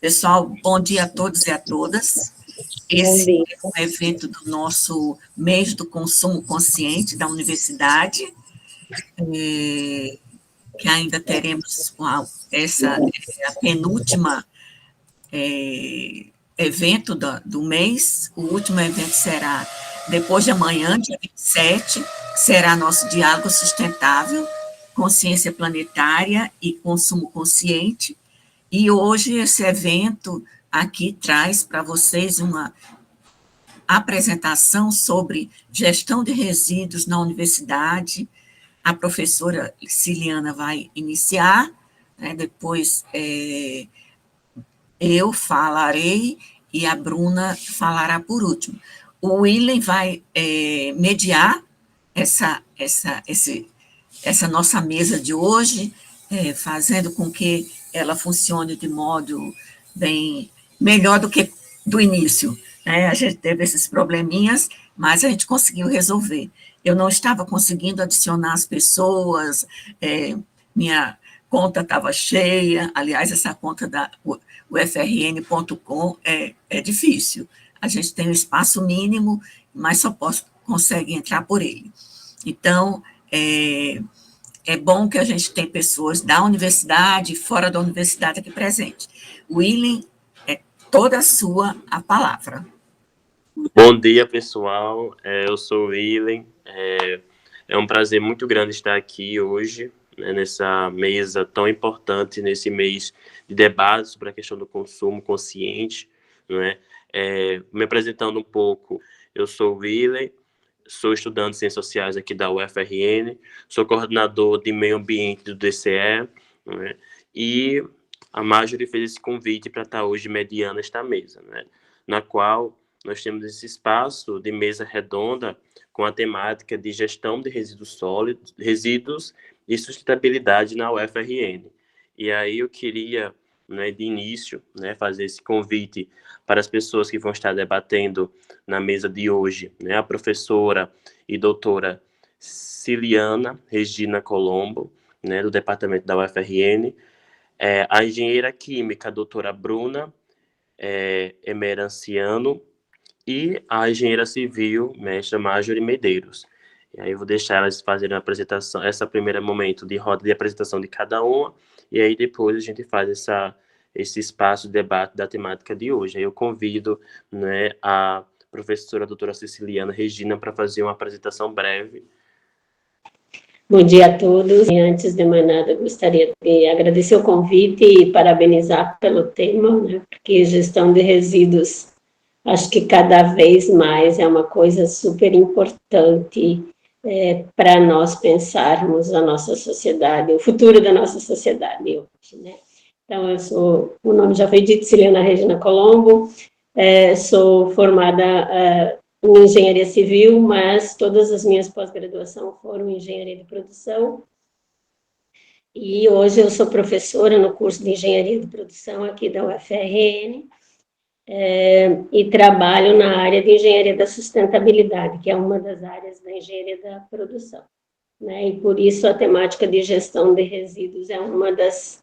Pessoal, bom dia a todos e a todas. Esse é um evento do nosso mês do consumo consciente da universidade, que ainda teremos essa a penúltima evento do mês. O último evento será depois de amanhã, dia 27, será nosso diálogo sustentável, consciência planetária e consumo consciente. E hoje esse evento aqui traz para vocês uma apresentação sobre gestão de resíduos na universidade. A professora Ciliana vai iniciar, né, depois eu falarei e a Bruna falará por último. O Willen vai mediar essa nossa mesa de hoje, fazendo com que ela funcione de modo bem melhor do que do início. Né? A gente teve esses probleminhas, mas a gente conseguiu resolver. Eu não estava conseguindo adicionar as pessoas, minha conta estava cheia, aliás, essa conta da ufrn.com é difícil. A gente tem um espaço mínimo, mas só consegue entrar por ele. Então, é bom que a gente tem pessoas da universidade, fora da universidade aqui presente. Willen, é toda sua a palavra. Bom dia, pessoal. Eu sou o Willen. É um prazer muito grande estar aqui hoje, né, nessa mesa tão importante, nesse mês de debate sobre a questão do consumo consciente. Né? Me apresentando um pouco, eu sou o Willen, sou estudante de Ciências Sociais aqui da UFRN, sou coordenador de Meio Ambiente do DCE, né? E a Marjorie fez esse convite para estar hoje mediando esta mesa, né? Na qual nós temos esse espaço de mesa redonda com a temática de gestão de resíduos sólidos, resíduos e sustentabilidade na UFRN. E aí eu queria, né, de início, né, fazer esse convite para as pessoas que vão estar debatendo na mesa de hoje, né, a professora e doutora Ciliana Regina Colombo, né, do departamento da UFRN, a engenheira química, a doutora Bruna Emeranciano, e a engenheira civil, mestra Marjorie Medeiros. E aí eu vou deixar elas fazerem a apresentação, esse primeiro momento de roda de apresentação de cada uma, e aí depois a gente faz esse espaço de debate da temática de hoje. Aí eu convido, né, a professora a doutora Ceciliana Regina para fazer uma apresentação breve. Bom dia a todos. E antes de mais nada, gostaria de agradecer o convite e parabenizar pelo tema, né, porque gestão de resíduos, acho que cada vez mais é uma coisa super importante para nós pensarmos a nossa sociedade, o futuro da nossa sociedade hoje, né? Então, o nome já foi dito, Ciliana Regina Colombo, sou formada em engenharia civil, mas todas as minhas pós-graduação foram em engenharia de produção, e hoje eu sou professora no curso de engenharia de produção aqui da UFRN, e trabalho na área de engenharia da sustentabilidade, que é uma das áreas da engenharia da produção, né? E por isso a temática de gestão de resíduos é uma das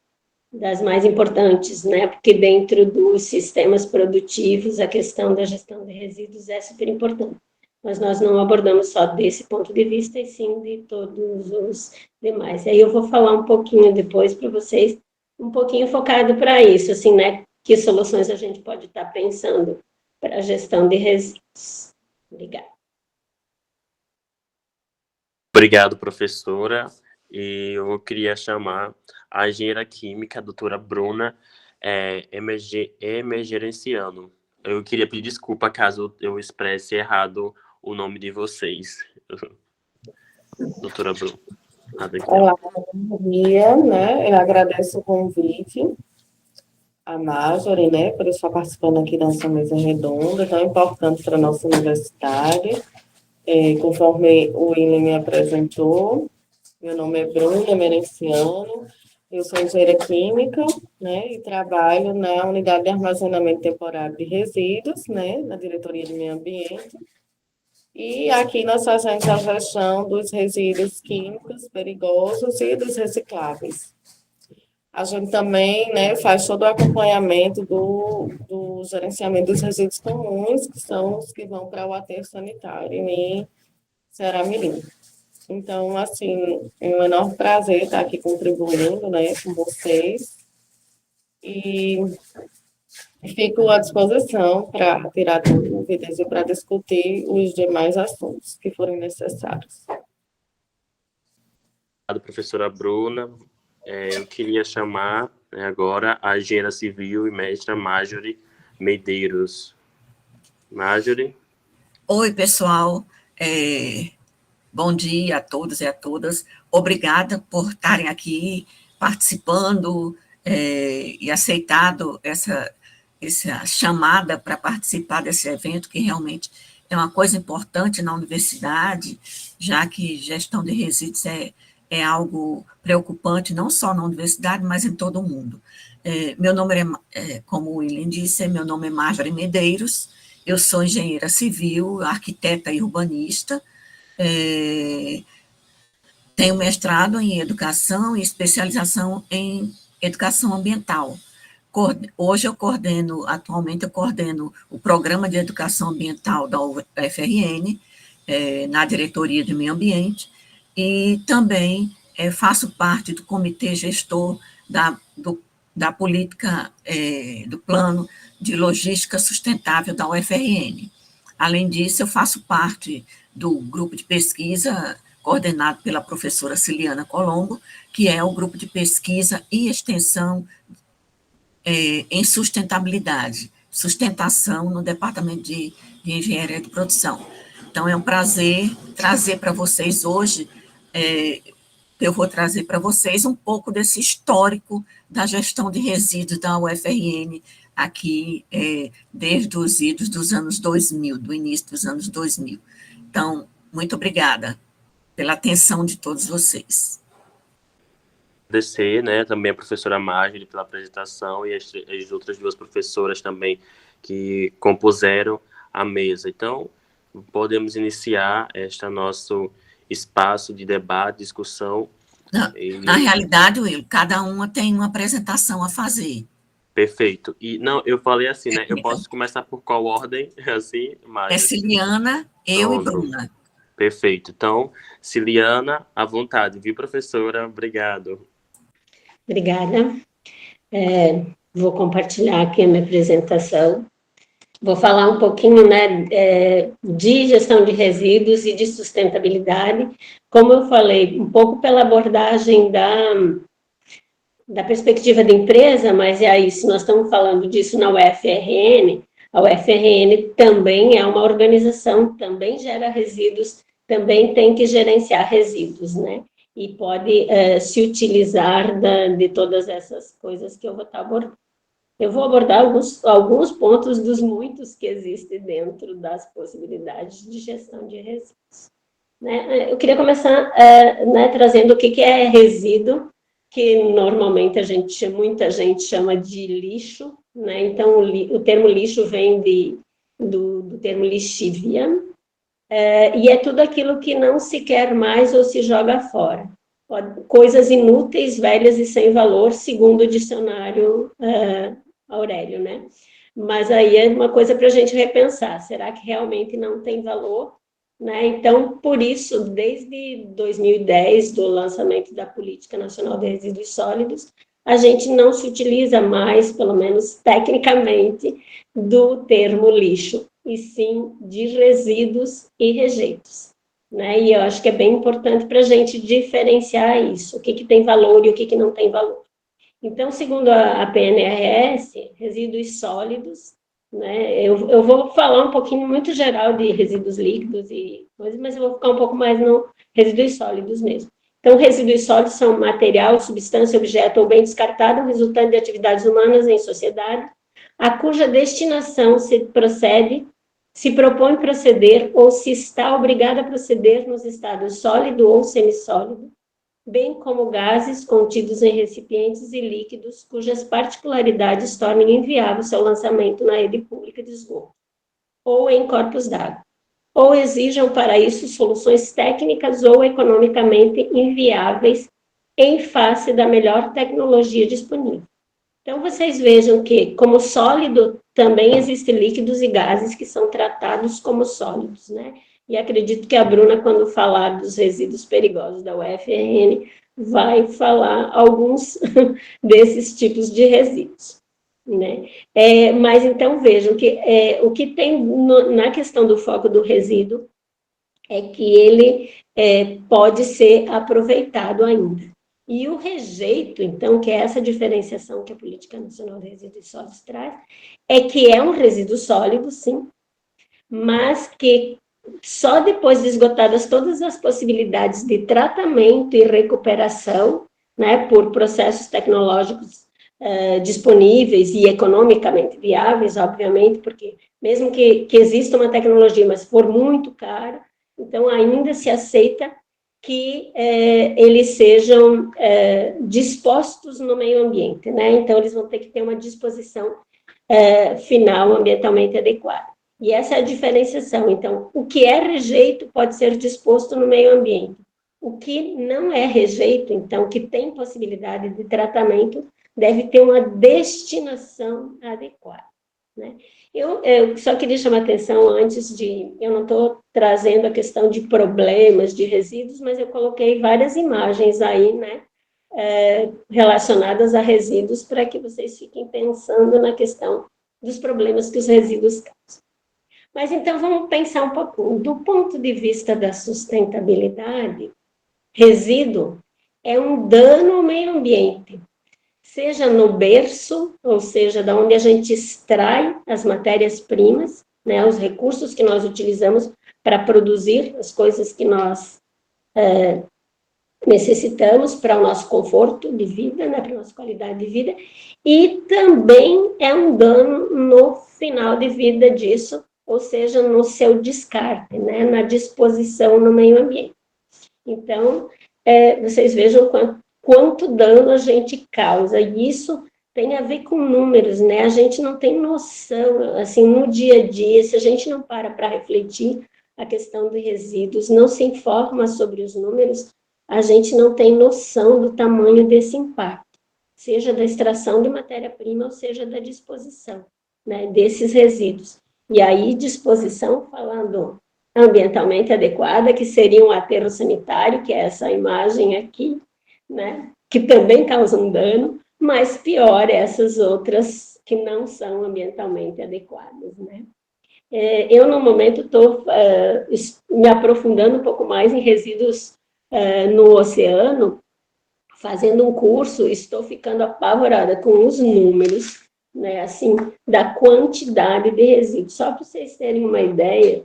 mais importantes, né? Porque dentro dos sistemas produtivos a questão da gestão de resíduos é super importante. Mas nós não abordamos só desse ponto de vista, e sim de todos os demais. E aí eu vou falar um pouquinho depois para vocês, um pouquinho focado para isso, assim, né? Que soluções a gente pode estar pensando para a gestão de resíduos. Obrigada. Obrigado, professora. E eu queria chamar a engenheira química, a doutora Bruna Emergenciano. Eu queria pedir desculpa caso eu expresse errado o nome de vocês. Doutora Bruna. Olá, bom dia, né? Eu agradeço o convite. A Marjorie, né, por estar participando aqui dessa mesa redonda, tão importante para a nossa universidade. Conforme o Willen me apresentou, meu nome é Bruna Merenciano, eu sou engenheira química, né, e trabalho na unidade de armazenamento temporário de resíduos, né, na diretoria de meio ambiente. E aqui nós fazemos a gestão dos resíduos químicos perigosos e dos recicláveis. A gente também, né, faz todo o acompanhamento do gerenciamento dos resíduos comuns, que são os que vão para o aterro sanitário em Ceará-Mirim. Então, assim, é um enorme prazer estar aqui contribuindo, né, com vocês. E fico à disposição para tirar dúvidas e para discutir os demais assuntos que forem necessários. Obrigado, professora Bruna. Eu queria chamar agora a engenheira civil e mestra Marjorie Medeiros. Marjorie. Oi, pessoal. Bom dia a todos e a todas. Obrigada por estarem aqui participando e aceitado essa chamada para participar desse evento, que realmente é uma coisa importante na universidade, já que gestão de resíduos é algo preocupante, não só na universidade, mas em todo o mundo. Meu nome como o William disse, meu nome é Marjorie Medeiros, eu sou engenheira civil, arquiteta e urbanista, tenho mestrado em educação e especialização em educação ambiental. Hoje atualmente eu coordeno o Programa de Educação Ambiental da UFRN, na Diretoria de Meio Ambiente, e também faço parte do comitê gestor da política, do plano de logística sustentável da UFRN. Além disso, eu faço parte do grupo de pesquisa coordenado pela professora Ciliana Colombo, que é o grupo de pesquisa e extensão em sustentação no Departamento de Engenharia de Produção. Então, é um prazer trazer para vocês hoje, eu vou trazer para vocês um pouco desse histórico da gestão de resíduos da UFRN aqui, desde os idos dos anos 2000, do início dos anos 2000. Então, muito obrigada pela atenção de todos vocês. Agradecer, né, também a professora Marjorie pela apresentação e as outras duas professoras também que compuseram a mesa. Então, podemos iniciar este nosso espaço de debate, discussão. Na realidade, Will, cada uma tem uma apresentação a fazer. Perfeito. E, não, eu falei assim, né, eu posso começar por qual ordem? Assim, Marjorie? Ciliana, eu Pronto. E Bruna. Perfeito. Então, Ciliana, à vontade, viu, professora? Obrigado. Obrigada. Vou compartilhar aqui a minha apresentação. Vou falar um pouquinho, né, de gestão de resíduos e de sustentabilidade. Como eu falei, um pouco pela abordagem da perspectiva da empresa, mas aí, se nós estamos falando disso na UFRN, a UFRN também é uma organização, também gera resíduos, também tem que gerenciar resíduos, né? E pode se utilizar de todas essas coisas que eu vou estar abordando. Eu vou abordar alguns pontos dos muitos que existem dentro das possibilidades de gestão de resíduos. Né? Eu queria começar trazendo o que é resíduo, que normalmente muita gente chama de lixo, né? Então o termo lixo vem do termo lixívia, e é tudo aquilo que não se quer mais ou se joga fora. Coisas inúteis, velhas e sem valor, segundo o dicionário Aurélio, né? Mas aí é uma coisa para a gente repensar, será que realmente não tem valor? Né? Então, por isso, desde 2010, do lançamento da Política Nacional de Resíduos Sólidos, a gente não se utiliza mais, pelo menos tecnicamente, do termo lixo, e sim de resíduos e rejeitos. Né? E eu acho que é bem importante para a gente diferenciar isso, o que tem valor e o que não tem valor. Então, segundo a PNRS, resíduos sólidos, né, eu vou falar um pouquinho muito geral de resíduos líquidos e coisas, mas eu vou ficar um pouco mais no resíduos sólidos mesmo. Então, resíduos sólidos são material, substância, objeto ou bem descartado resultante de atividades humanas em sociedade, a cuja destinação se propõe proceder ou se está obrigado a proceder nos estados sólido ou semissólido, bem como gases contidos em recipientes e líquidos cujas particularidades tornem inviável seu lançamento na rede pública de esgoto, ou em corpos d'água, ou exijam para isso soluções técnicas ou economicamente inviáveis em face da melhor tecnologia disponível. Então, vocês vejam que, como sólido, também existem líquidos e gases que são tratados como sólidos, né? E acredito que a Bruna, quando falar dos resíduos perigosos da UFRN, vai falar alguns desses tipos de resíduos, né? Mas, então, vejam que o que tem na questão do foco do resíduo é que ele pode ser aproveitado ainda. E o rejeito, então, que é essa diferenciação que a Política Nacional de Resíduos Sólidos traz, é que é um resíduo sólido, sim, mas que só depois de esgotadas todas as possibilidades de tratamento e recuperação, né, por processos tecnológicos disponíveis e economicamente viáveis, obviamente, porque mesmo que exista uma tecnologia, mas for muito cara, então ainda se aceita que eles sejam dispostos no meio ambiente, né? Então, eles vão ter que ter uma disposição final ambientalmente adequada. E essa é a diferenciação. Então, o que é rejeito pode ser disposto no meio ambiente. O que não é rejeito, então, que tem possibilidade de tratamento, deve ter uma destinação adequada, né? Eu só queria chamar atenção antes de... Eu não estou trazendo a questão de problemas, de resíduos, mas eu coloquei várias imagens aí, né, relacionadas a resíduos, para que vocês fiquem pensando na questão dos problemas que os resíduos causam. Mas, então, vamos pensar um pouco. Do ponto de vista da sustentabilidade, resíduo é um dano ao meio ambiente, seja no berço, ou seja, da onde a gente extrai as matérias-primas, né, os recursos que nós utilizamos para produzir as coisas que nós necessitamos para o nosso conforto de vida, né, para a nossa qualidade de vida, e também é um dano no final de vida disso, ou seja, no seu descarte, né, na disposição no meio ambiente. Então, vocês vejam quanto dano a gente causa, e isso tem a ver com números, né? A gente não tem noção, assim, no dia a dia, se a gente não para refletir a questão de resíduos, não se informa sobre os números, a gente não tem noção do tamanho desse impacto, seja da extração de matéria-prima, ou seja da disposição, né, desses resíduos. E aí, disposição, falando ambientalmente adequada, que seria um aterro sanitário, que é essa imagem aqui, né, que também causam dano, mas pior essas outras que não são ambientalmente adequadas, né. Eu, no momento, estou me aprofundando um pouco mais em resíduos no oceano, fazendo um curso, estou ficando apavorada com os números, né, assim, da quantidade de resíduos. Só para vocês terem uma ideia,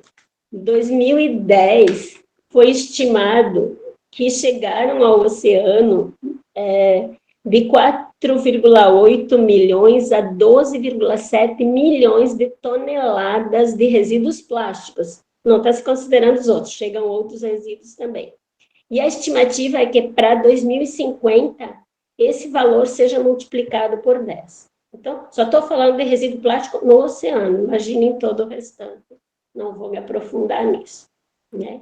em 2010 foi estimado que chegaram ao oceano de 4,8 milhões a 12,7 milhões de toneladas de resíduos plásticos. Não está se considerando os outros, chegam outros resíduos também. E a estimativa é que para 2050 esse valor seja multiplicado por 10. Então, só estou falando de resíduo plástico no oceano, imaginem todo o restante. Não vou me aprofundar nisso, né?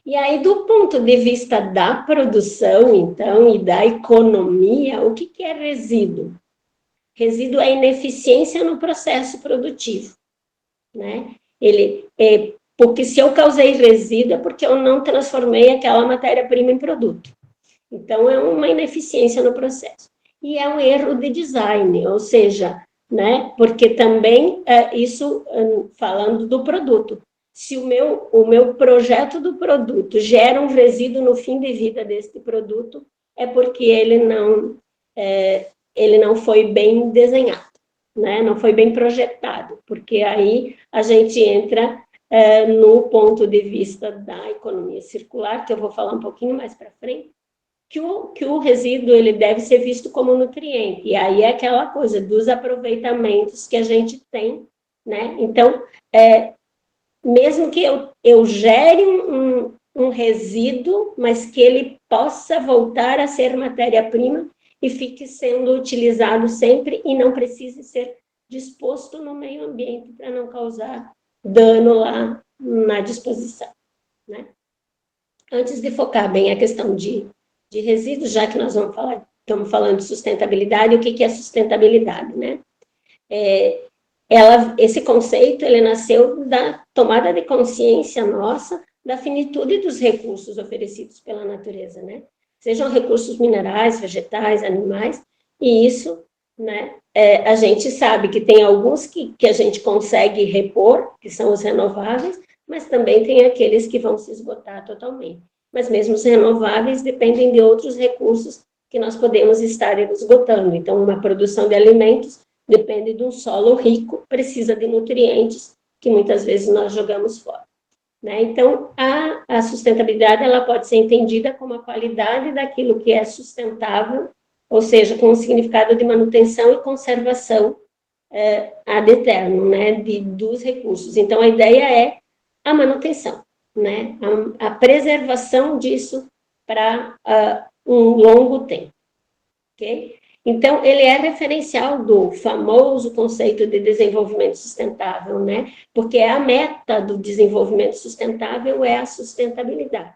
E aí, do ponto de vista da produção, então, e da economia, o que é resíduo? Resíduo é ineficiência no processo produtivo, né? Porque se eu causei resíduo é porque eu não transformei aquela matéria-prima em produto. Então, é uma ineficiência no processo. E é um erro de design, ou seja, né, porque também isso falando do produto. Se o meu projeto do produto gera um resíduo no fim de vida desse produto, é porque ele não foi bem desenhado, né, não foi bem projetado, porque aí a gente entra no ponto de vista da economia circular, que eu vou falar um pouquinho mais para frente, que o resíduo ele deve ser visto como nutriente, e aí é aquela coisa dos aproveitamentos que a gente tem, né? Então, mesmo que eu gere um resíduo, mas que ele possa voltar a ser matéria-prima e fique sendo utilizado sempre e não precise ser disposto no meio ambiente para não causar dano lá na disposição, né? Antes de focar bem a questão de de resíduos, já que nós estamos falando de sustentabilidade, o que é sustentabilidade, né? Esse conceito, ele nasceu da tomada de consciência nossa da finitude dos recursos oferecidos pela natureza, né? Sejam recursos minerais, vegetais, animais, e isso, né, a gente sabe que tem alguns que a gente consegue repor, que são os renováveis, mas também tem aqueles que vão se esgotar totalmente. Mas mesmo os renováveis dependem de outros recursos que nós podemos estar esgotando. Então, uma produção de alimentos depende de um solo rico, precisa de nutrientes que muitas vezes nós jogamos fora, né? Então, a sustentabilidade ela pode ser entendida como a qualidade daquilo que é sustentável, ou seja, com um significado de manutenção e conservação ad eterno, né, dos recursos. Então, a ideia é a manutenção, né, a preservação disso para um longo tempo, ok? Então, ele é referencial do famoso conceito de desenvolvimento sustentável, né? Porque a meta do desenvolvimento sustentável é a sustentabilidade.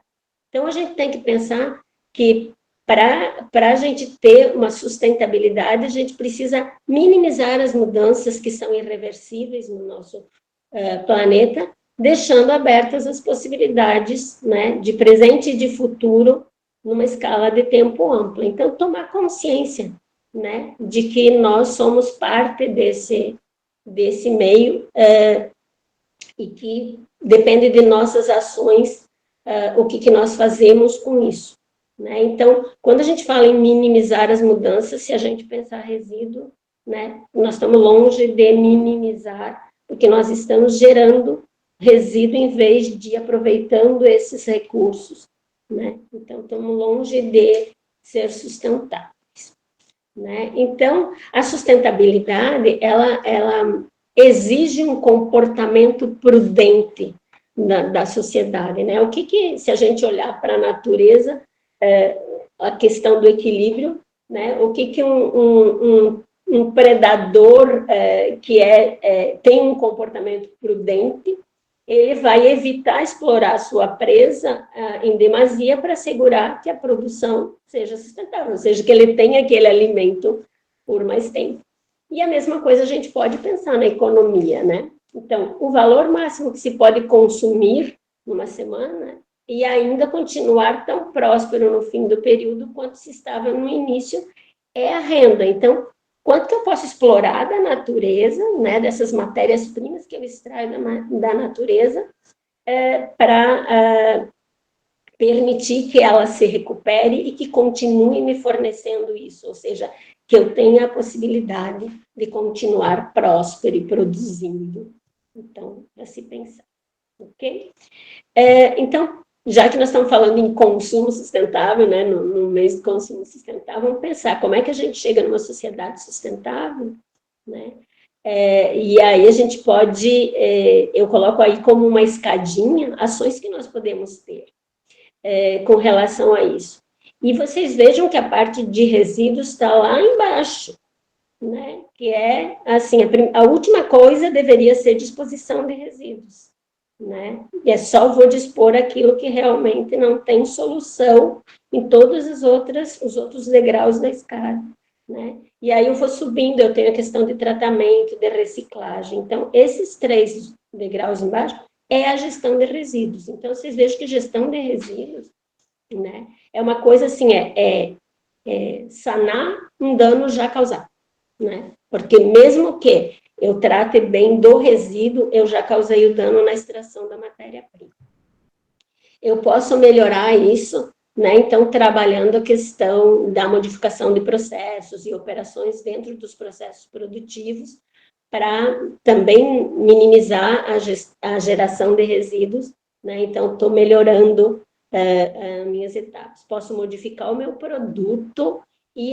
Então, a gente tem que pensar que para a gente ter uma sustentabilidade, a gente precisa minimizar as mudanças que são irreversíveis no nosso planeta, deixando abertas as possibilidades, né, de presente e de futuro numa escala de tempo ampla. Então, tomar consciência, né, de que nós somos parte desse meio e que depende de nossas ações o que nós fazemos com isso, né? Então, quando a gente fala em minimizar as mudanças, se a gente pensar resíduo, né, nós estamos longe de minimizar, porque nós estamos gerando resíduo em vez de aproveitando esses recursos, né? Então, estamos longe de ser sustentáveis, né? Então, a sustentabilidade, ela exige um comportamento prudente da sociedade, né? O que se a gente olhar para a natureza, a questão do equilíbrio, né? O que um predador que tem um comportamento prudente, ele vai evitar explorar a sua presa em demasia para assegurar que a produção seja sustentável, ou seja, que ele tenha aquele alimento por mais tempo. E a mesma coisa a gente pode pensar na economia, né? Então, o valor máximo que se pode consumir numa semana e ainda continuar tão próspero no fim do período quanto se estava no início é a renda. Então, quanto que eu posso explorar da natureza, né, dessas matérias-primas que eu extraio da natureza, para permitir que ela se recupere e que continue me fornecendo isso, ou seja, que eu tenha a possibilidade de continuar próspero e produzindo. Então, para se pensar, ok? Então, já que nós estamos falando em consumo sustentável, né, no mês de consumo sustentável, vamos pensar como é que a gente chega numa sociedade sustentável, né? E aí a gente pode, eu coloco aí como uma escadinha, ações que nós podemos ter com relação a isso. E vocês vejam que a parte de resíduos está lá embaixo, né? Que é, assim, a última coisa deveria ser disposição de resíduos, né? E é só vou dispor aquilo que realmente não tem solução em todos os outros degraus da escada, né? E aí eu vou subindo, eu tenho a questão de tratamento, de reciclagem. Então, esses 3 degraus embaixo é a gestão de resíduos. Então, vocês vejam que gestão de resíduos, né, é uma coisa assim, sanar um dano já causado, né? Porque mesmo que eu trate bem do resíduo, eu já causei o dano na extração da matéria-prima. Eu posso melhorar isso, né? Então, trabalhando a questão da modificação de processos e operações dentro dos processos produtivos, para também minimizar a geração de resíduos, né? Então, estou melhorando minhas etapas. Posso modificar o meu produto e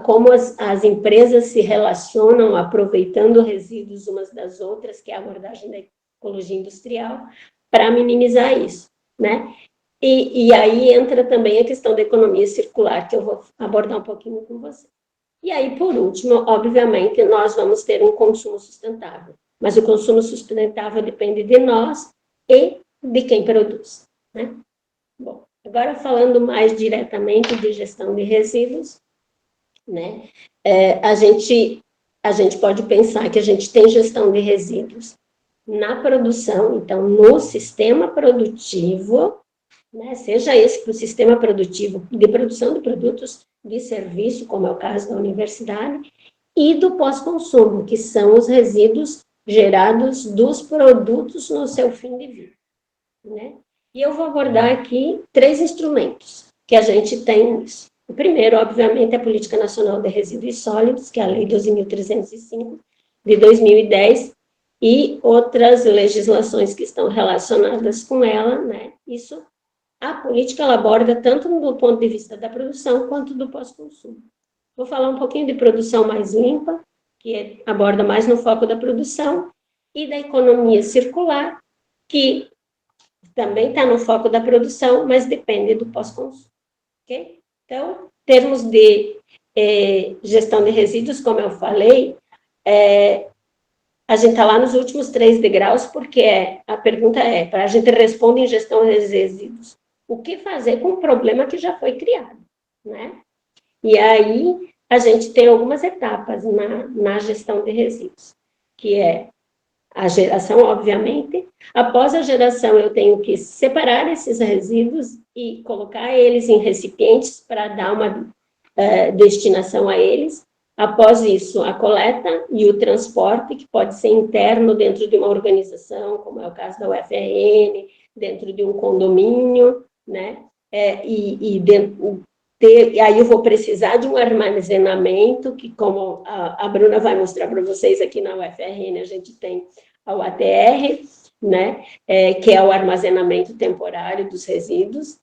como as empresas se relacionam aproveitando resíduos umas das outras, que é a abordagem da ecologia industrial, para minimizar isso, né? E aí entra também a questão da economia circular, que eu vou abordar um pouquinho com você. E aí, por último, obviamente, nós vamos ter um consumo sustentável, mas o consumo sustentável depende de nós e de quem produz, né? Bom, Agora, falando mais diretamente de gestão de resíduos, né, a gente pode pensar que a gente tem gestão de resíduos na produção, então, no sistema produtivo, né, seja esse para o sistema produtivo de produção de produtos de serviço, como é o caso da universidade, e do pós-consumo, que são os resíduos gerados dos produtos no seu fim de vida, né? E eu vou abordar aqui 3 instrumentos que a gente tem nisso. O primeiro, obviamente, é a Política Nacional de Resíduos Sólidos, que é a Lei 12.305, de 2010, e outras legislações que estão relacionadas com ela, né? Isso, a política, ela aborda tanto do ponto de vista da produção, quanto do pós-consumo. Vou falar um pouquinho de produção mais limpa, que aborda mais no foco da produção, e da economia circular, que também está no foco da produção, mas depende do pós-consumo. Okay? Então, em termos de gestão de resíduos, como eu falei, a gente está lá nos últimos 3 degraus, porque a pergunta para a gente responder em gestão de resíduos, o que fazer com um problema que já foi criado, né? E aí, a gente tem algumas etapas na gestão de resíduos, que é a geração, obviamente. Após a geração, eu tenho que separar esses resíduos e colocar eles em recipientes para dar uma destinação a eles. Após isso, a coleta e o transporte, que pode ser interno dentro de uma organização, como é o caso da UFRN, dentro de um condomínio, né? E aí eu vou precisar de um armazenamento, que como a Bruna vai mostrar para vocês aqui na UFRN, a gente tem o ATR, né, que é o armazenamento temporário dos resíduos,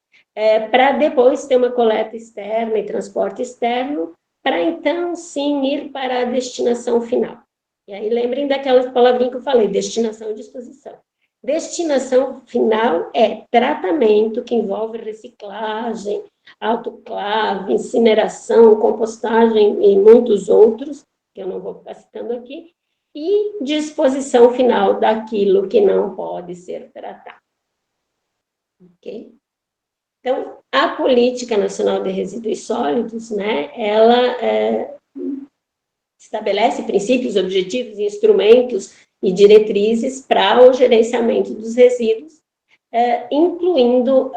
para depois ter uma coleta externa e transporte externo, para então, sim, ir para a destinação final. E aí lembrem daquelas palavrinhas que eu falei, destinação e disposição. Destinação final é tratamento, que envolve reciclagem, autoclave, incineração, compostagem e muitos outros, que eu não vou ficar citando aqui, e disposição final daquilo que não pode ser tratado. Ok? Então, a Política Nacional de Resíduos Sólidos, né, ela estabelece princípios, objetivos, instrumentos e diretrizes para o gerenciamento dos resíduos, incluindo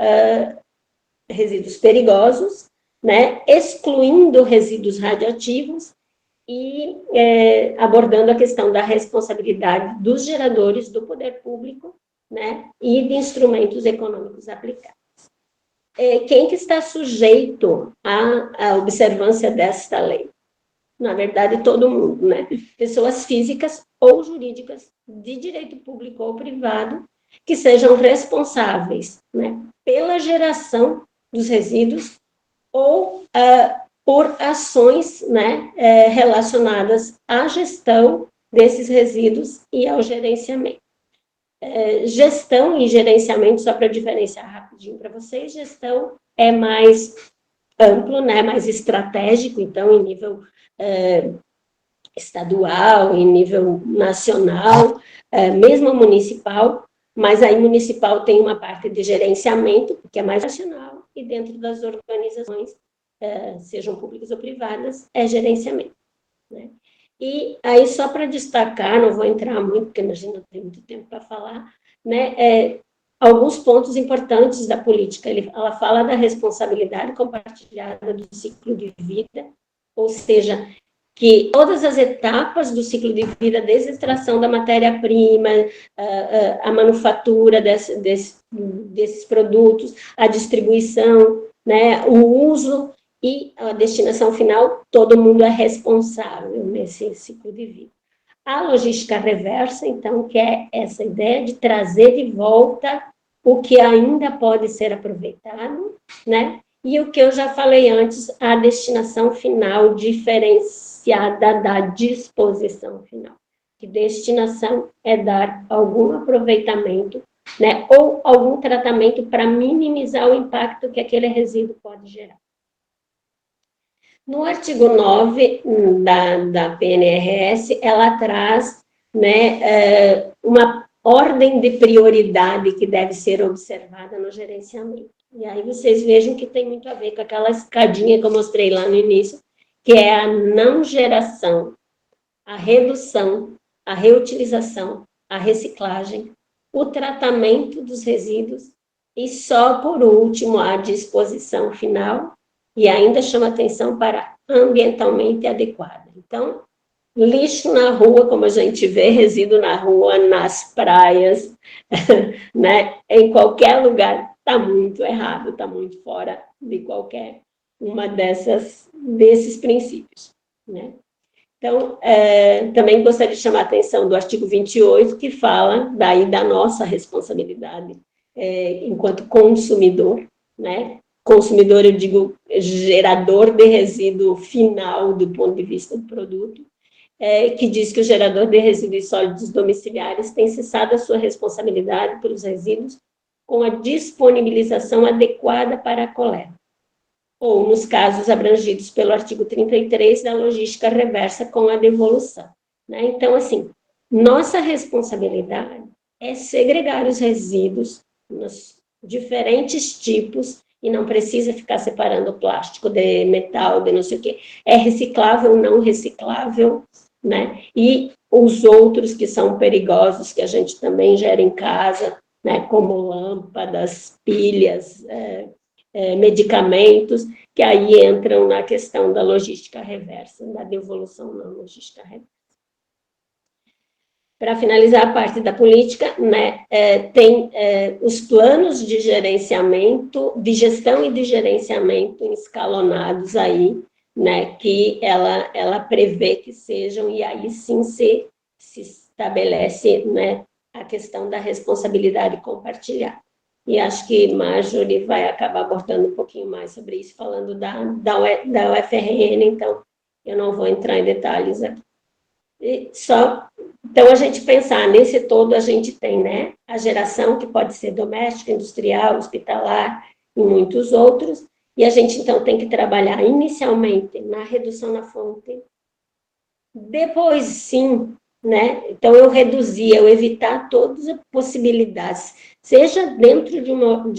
resíduos perigosos, né, excluindo resíduos radioativos e abordando a questão da responsabilidade dos geradores, do poder público, né, e de instrumentos econômicos aplicados. Quem que está sujeito à observância desta lei? Na verdade, todo mundo, né? Pessoas físicas ou jurídicas de direito público ou privado que sejam responsáveis, né, pela geração dos resíduos ou por ações, né, relacionadas à gestão desses resíduos e ao gerenciamento. Gestão e gerenciamento, só para diferenciar rapidinho para vocês, gestão é mais amplo, né, mais estratégico, então, em nível estadual, em nível nacional, mesmo municipal, mas aí municipal tem uma parte de gerenciamento, que é mais nacional, e dentro das organizações, sejam públicas ou privadas, é gerenciamento, né? E aí, só para destacar, não vou entrar muito, porque a gente não tem muito tempo para falar, né, alguns pontos importantes da política. Ela fala da responsabilidade compartilhada do ciclo de vida, ou seja, que todas as etapas do ciclo de vida, desde a extração da matéria-prima, a manufatura desses produtos, a distribuição, né, o uso e a destinação final, todo mundo é responsável nesse ciclo de vida. A logística reversa, então, que é essa ideia de trazer de volta o que ainda pode ser aproveitado, né? E o que eu já falei antes, a destinação final diferenciada da disposição final. Que destinação é dar algum aproveitamento, né, ou algum tratamento para minimizar o impacto que aquele resíduo pode gerar. No artigo 9 da PNRS, ela traz, né, uma ordem de prioridade que deve ser observada no gerenciamento. E aí vocês vejam que tem muito a ver com aquela escadinha que eu mostrei lá no início, que é a não geração, a redução, a reutilização, a reciclagem, o tratamento dos resíduos e só por último a disposição final, e ainda chama atenção para ambientalmente adequada. Então, lixo na rua, como a gente vê, resíduo na rua, nas praias, né? Em qualquer lugar, está muito errado, está muito fora de qualquer uma desses princípios, né? Então, também gostaria de chamar a atenção do artigo 28, que fala daí da nossa responsabilidade enquanto consumidor, né? Consumidor, eu digo, gerador de resíduo final do ponto de vista do produto, que diz que o gerador de resíduos sólidos domiciliares tem cessado a sua responsabilidade pelos resíduos com a disponibilização adequada para a coleta, ou nos casos abrangidos pelo artigo 33 da logística reversa com a devolução. Né? Então, assim, nossa responsabilidade é segregar os resíduos nos diferentes tipos, e não precisa ficar separando plástico de metal, de não sei o quê, é reciclável, não reciclável, né? E os outros que são perigosos, que a gente também gera em casa, né? Como lâmpadas, pilhas, medicamentos, que aí entram na questão da logística reversa, da devolução na logística reversa. Para finalizar a parte da política, né, tem os planos de gerenciamento, de gestão e de gerenciamento escalonados aí, né, que ela prevê que sejam, e aí sim se estabelece, né, a questão da responsabilidade compartilhada. E acho que Marjorie vai acabar abordando um pouquinho mais sobre isso, falando da UFRN, então eu não vou entrar em detalhes aqui. Então, a gente pensar nesse todo, a gente tem, né, a geração que pode ser doméstica, industrial, hospitalar e muitos outros, e a gente, então, tem que trabalhar inicialmente na redução na fonte, depois, sim, né, então eu reduzir, eu evitar todas as possibilidades, seja dentro de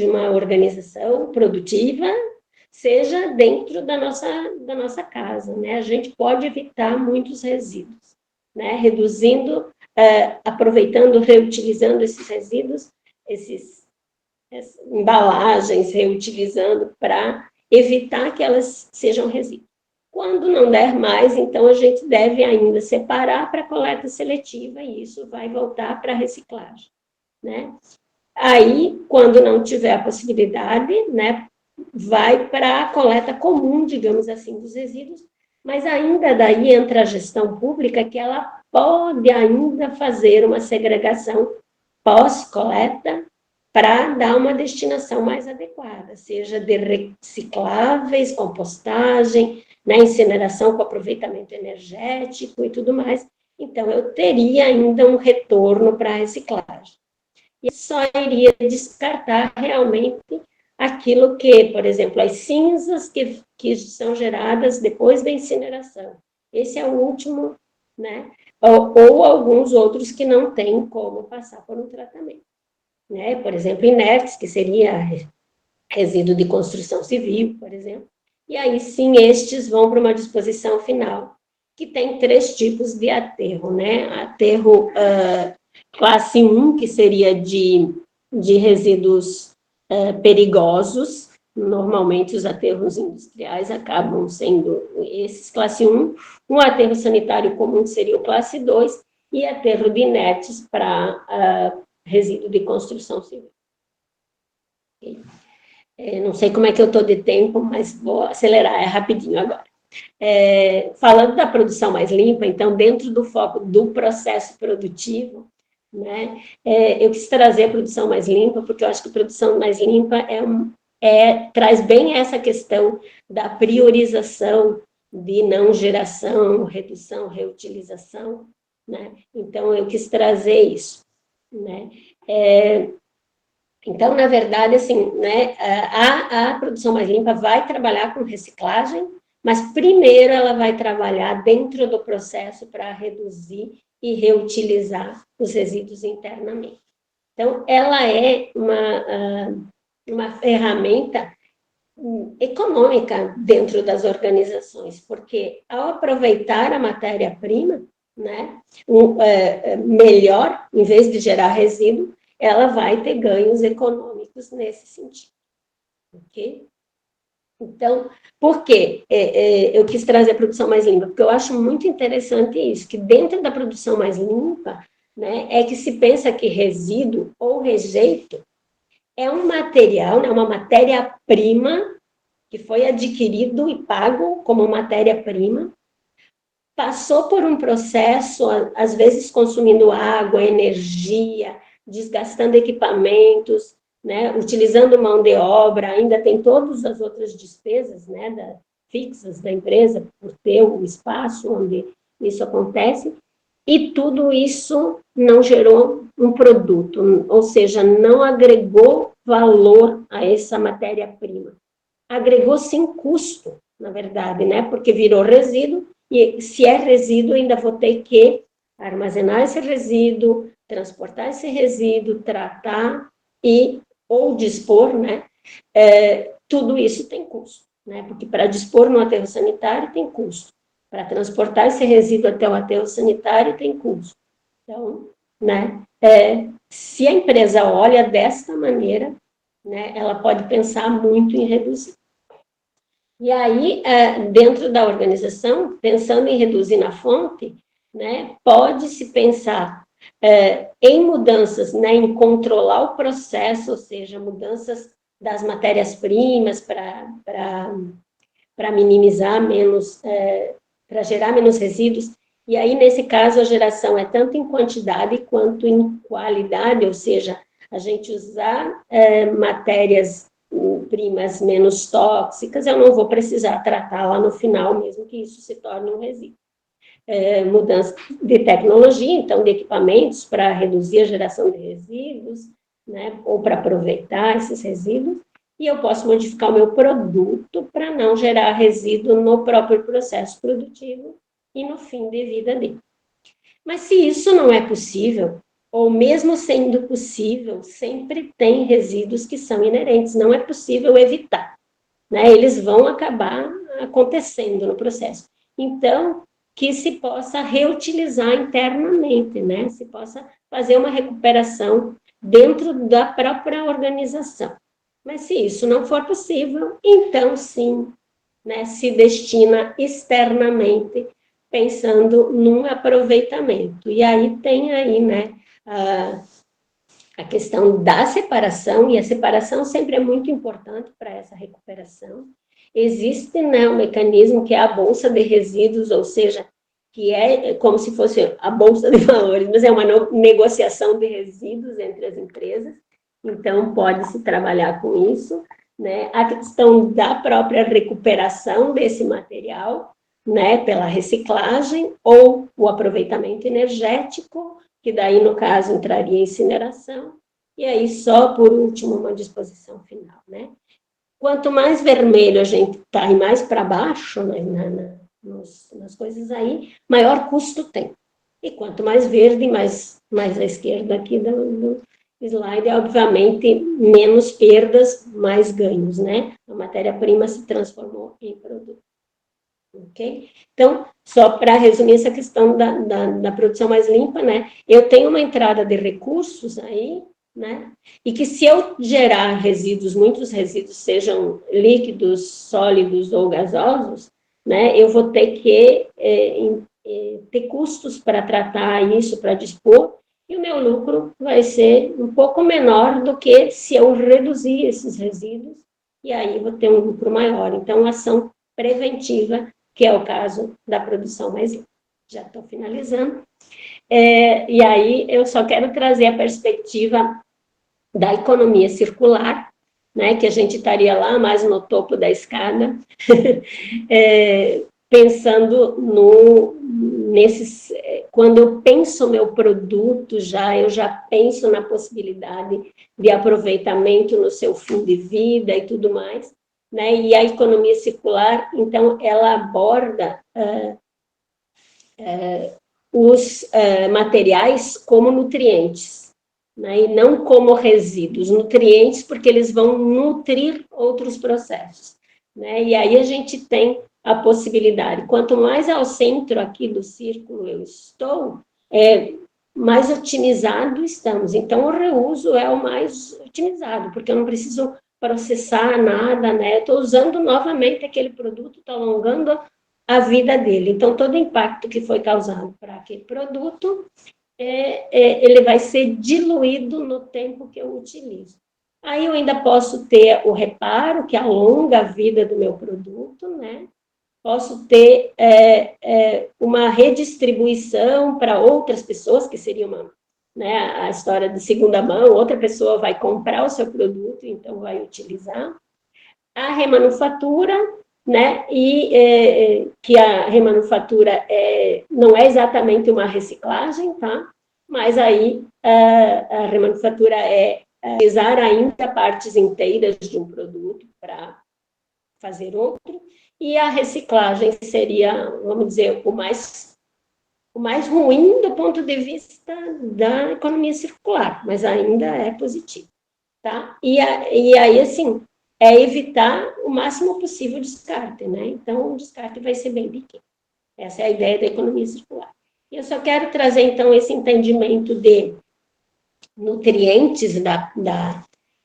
uma organização produtiva, seja dentro da nossa casa, né, a gente pode evitar muitos resíduos. Né, reduzindo, aproveitando, reutilizando esses resíduos, essas embalagens, reutilizando para evitar que elas sejam resíduos. Quando não der mais, então a gente deve ainda separar para coleta seletiva e isso vai voltar para a reciclagem. Né? Aí, quando não tiver a possibilidade, né, vai para a coleta comum, digamos assim, dos resíduos, mas ainda daí entra a gestão pública, que ela pode ainda fazer uma segregação pós-coleta para dar uma destinação mais adequada, seja de recicláveis, compostagem, né, incineração com aproveitamento energético e tudo mais. Então, eu teria ainda um retorno para a reciclagem. E só iria descartar realmente aquilo que, por exemplo, as cinzas que são geradas depois da incineração. Esse é o último, né? Ou alguns outros que não têm como passar por um tratamento. Né? Por exemplo, inertes, que seria resíduo de construção civil, por exemplo. E aí, sim, estes vão para uma disposição final, que tem 3 tipos de aterro, né? Aterro classe 1, que seria de resíduos perigosos, normalmente os aterros industriais acabam sendo esses classe 1, um aterro sanitário comum, que seria o classe 2, e aterro de inertes para resíduo de construção civil. Não sei como é que eu estou de tempo, mas vou acelerar, é rapidinho agora. Falando da produção mais limpa, então, dentro do foco do processo produtivo, né, eu quis trazer a produção mais limpa, porque eu acho que a produção mais limpa traz bem essa questão da priorização de não geração, redução, reutilização, né? Então, eu quis trazer isso, né? Então, na verdade, assim, né, a produção mais limpa vai trabalhar com reciclagem, mas primeiro ela vai trabalhar dentro do processo para reduzir e reutilizar os resíduos internamente. Então, ela é uma ferramenta econômica dentro das organizações, porque ao aproveitar a matéria-prima, né, melhor, em vez de gerar resíduo, ela vai ter ganhos econômicos nesse sentido. Ok? Então, por que eu quis trazer a produção mais limpa? Porque eu acho muito interessante isso, que dentro da produção mais limpa, né, é que se pensa que resíduo ou rejeito é um material, né, uma matéria-prima que foi adquirido e pago como matéria-prima, passou por um processo, às vezes consumindo água, energia, desgastando equipamentos, né, utilizando mão de obra, ainda tem todas as outras despesas, né, fixas da empresa, por ter um espaço onde isso acontece, e tudo isso não gerou um produto, ou seja, não agregou valor a essa matéria-prima. Agregou sim custo, na verdade, né, porque virou resíduo, e se é resíduo, ainda vou ter que armazenar esse resíduo, transportar esse resíduo, tratar ou dispor, né? Tudo isso tem custo, né? Porque para dispor no aterro sanitário tem custo. Para transportar esse resíduo até o aterro sanitário tem custo. Então, né? Se a empresa olha desta maneira, né, ela pode pensar muito em reduzir. E aí, dentro da organização, pensando em reduzir na fonte, né, pode-se pensar em mudanças, né, em controlar o processo, ou seja, mudanças das matérias-primas para minimizar menos, para gerar menos resíduos. E aí, nesse caso, a geração é tanto em quantidade quanto em qualidade, ou seja, a gente usar matérias primas menos tóxicas, eu não vou precisar tratar lá no final, mesmo que isso se torne um resíduo. Mudança de tecnologia, então, de equipamentos para reduzir a geração de resíduos, né, ou para aproveitar esses resíduos, e eu posso modificar o meu produto para não gerar resíduo no próprio processo produtivo e no fim de vida dele. Mas se isso não é possível, ou mesmo sendo possível, sempre tem resíduos que são inerentes, não é possível evitar, né? Eles vão acabar acontecendo no processo. Então, que se possa reutilizar internamente, né? Se possa fazer uma recuperação dentro da própria organização. Mas se isso não for possível, então sim, né, se destina externamente, pensando num aproveitamento. E aí tem aí, né, a questão da separação, e a separação sempre é muito importante para essa recuperação. Existe, né, um mecanismo que é a bolsa de resíduos, ou seja, que é como se fosse a bolsa de valores, mas é uma negociação de resíduos entre as empresas, então pode-se trabalhar com isso, né? A questão da própria recuperação desse material, né, pela reciclagem ou o aproveitamento energético, que daí, no caso, entraria em incineração, e aí só, por último, uma disposição final, né? Quanto mais vermelho a gente está e mais para baixo, né, nas coisas aí, maior custo tem. E quanto mais verde, mais à esquerda aqui do slide, obviamente, menos perdas, mais ganhos, né? A matéria-prima se transformou em produto. Ok? Então, só para resumir essa questão da produção mais limpa, né? Eu tenho uma entrada de recursos aí, né? E que se eu gerar resíduos, muitos resíduos, sejam líquidos, sólidos ou gasosos, né? Eu vou ter que ter custos para tratar isso, para dispor, e o meu lucro vai ser um pouco menor do que se eu reduzir esses resíduos, e aí vou ter um lucro maior. Então, ação preventiva, que é o caso da produção mais limpa. Já estou finalizando. E aí eu só quero trazer a perspectiva da economia circular, né, que a gente estaria lá mais no topo da escada, pensando nesses... Quando eu penso meu produto, eu já penso na possibilidade de aproveitamento no seu fim de vida e tudo mais, né? E a economia circular, então, ela aborda os materiais como nutrientes, né, e não como resíduos, nutrientes, porque eles vão nutrir outros processos, né, e aí a gente tem a possibilidade, quanto mais ao centro aqui do círculo eu estou, mais otimizado estamos. Então, o reuso é o mais otimizado, porque eu não preciso processar nada, né? Estou usando novamente aquele produto, estou alongando a vida dele. Então, todo o impacto que foi causado para aquele produto, ele vai ser diluído no tempo que eu utilizo. Aí eu ainda posso ter o reparo, que alonga a vida do meu produto, né? Posso ter uma redistribuição para outras pessoas, que seria né, a história de segunda mão, outra pessoa vai comprar o seu produto, então vai utilizar. A remanufatura, né, e que a remanufatura não é exatamente uma reciclagem, tá? Mas aí a remanufatura é utilizar ainda partes inteiras de um produto para fazer outro, e a reciclagem seria, vamos dizer, o mais ruim do ponto de vista da economia circular, mas ainda é positivo, tá? E aí, assim, evitar o máximo possível o descarte, né? Então, o descarte vai ser bem pequeno. Essa é a ideia da economia circular. E eu só quero trazer, então, esse entendimento de nutrientes da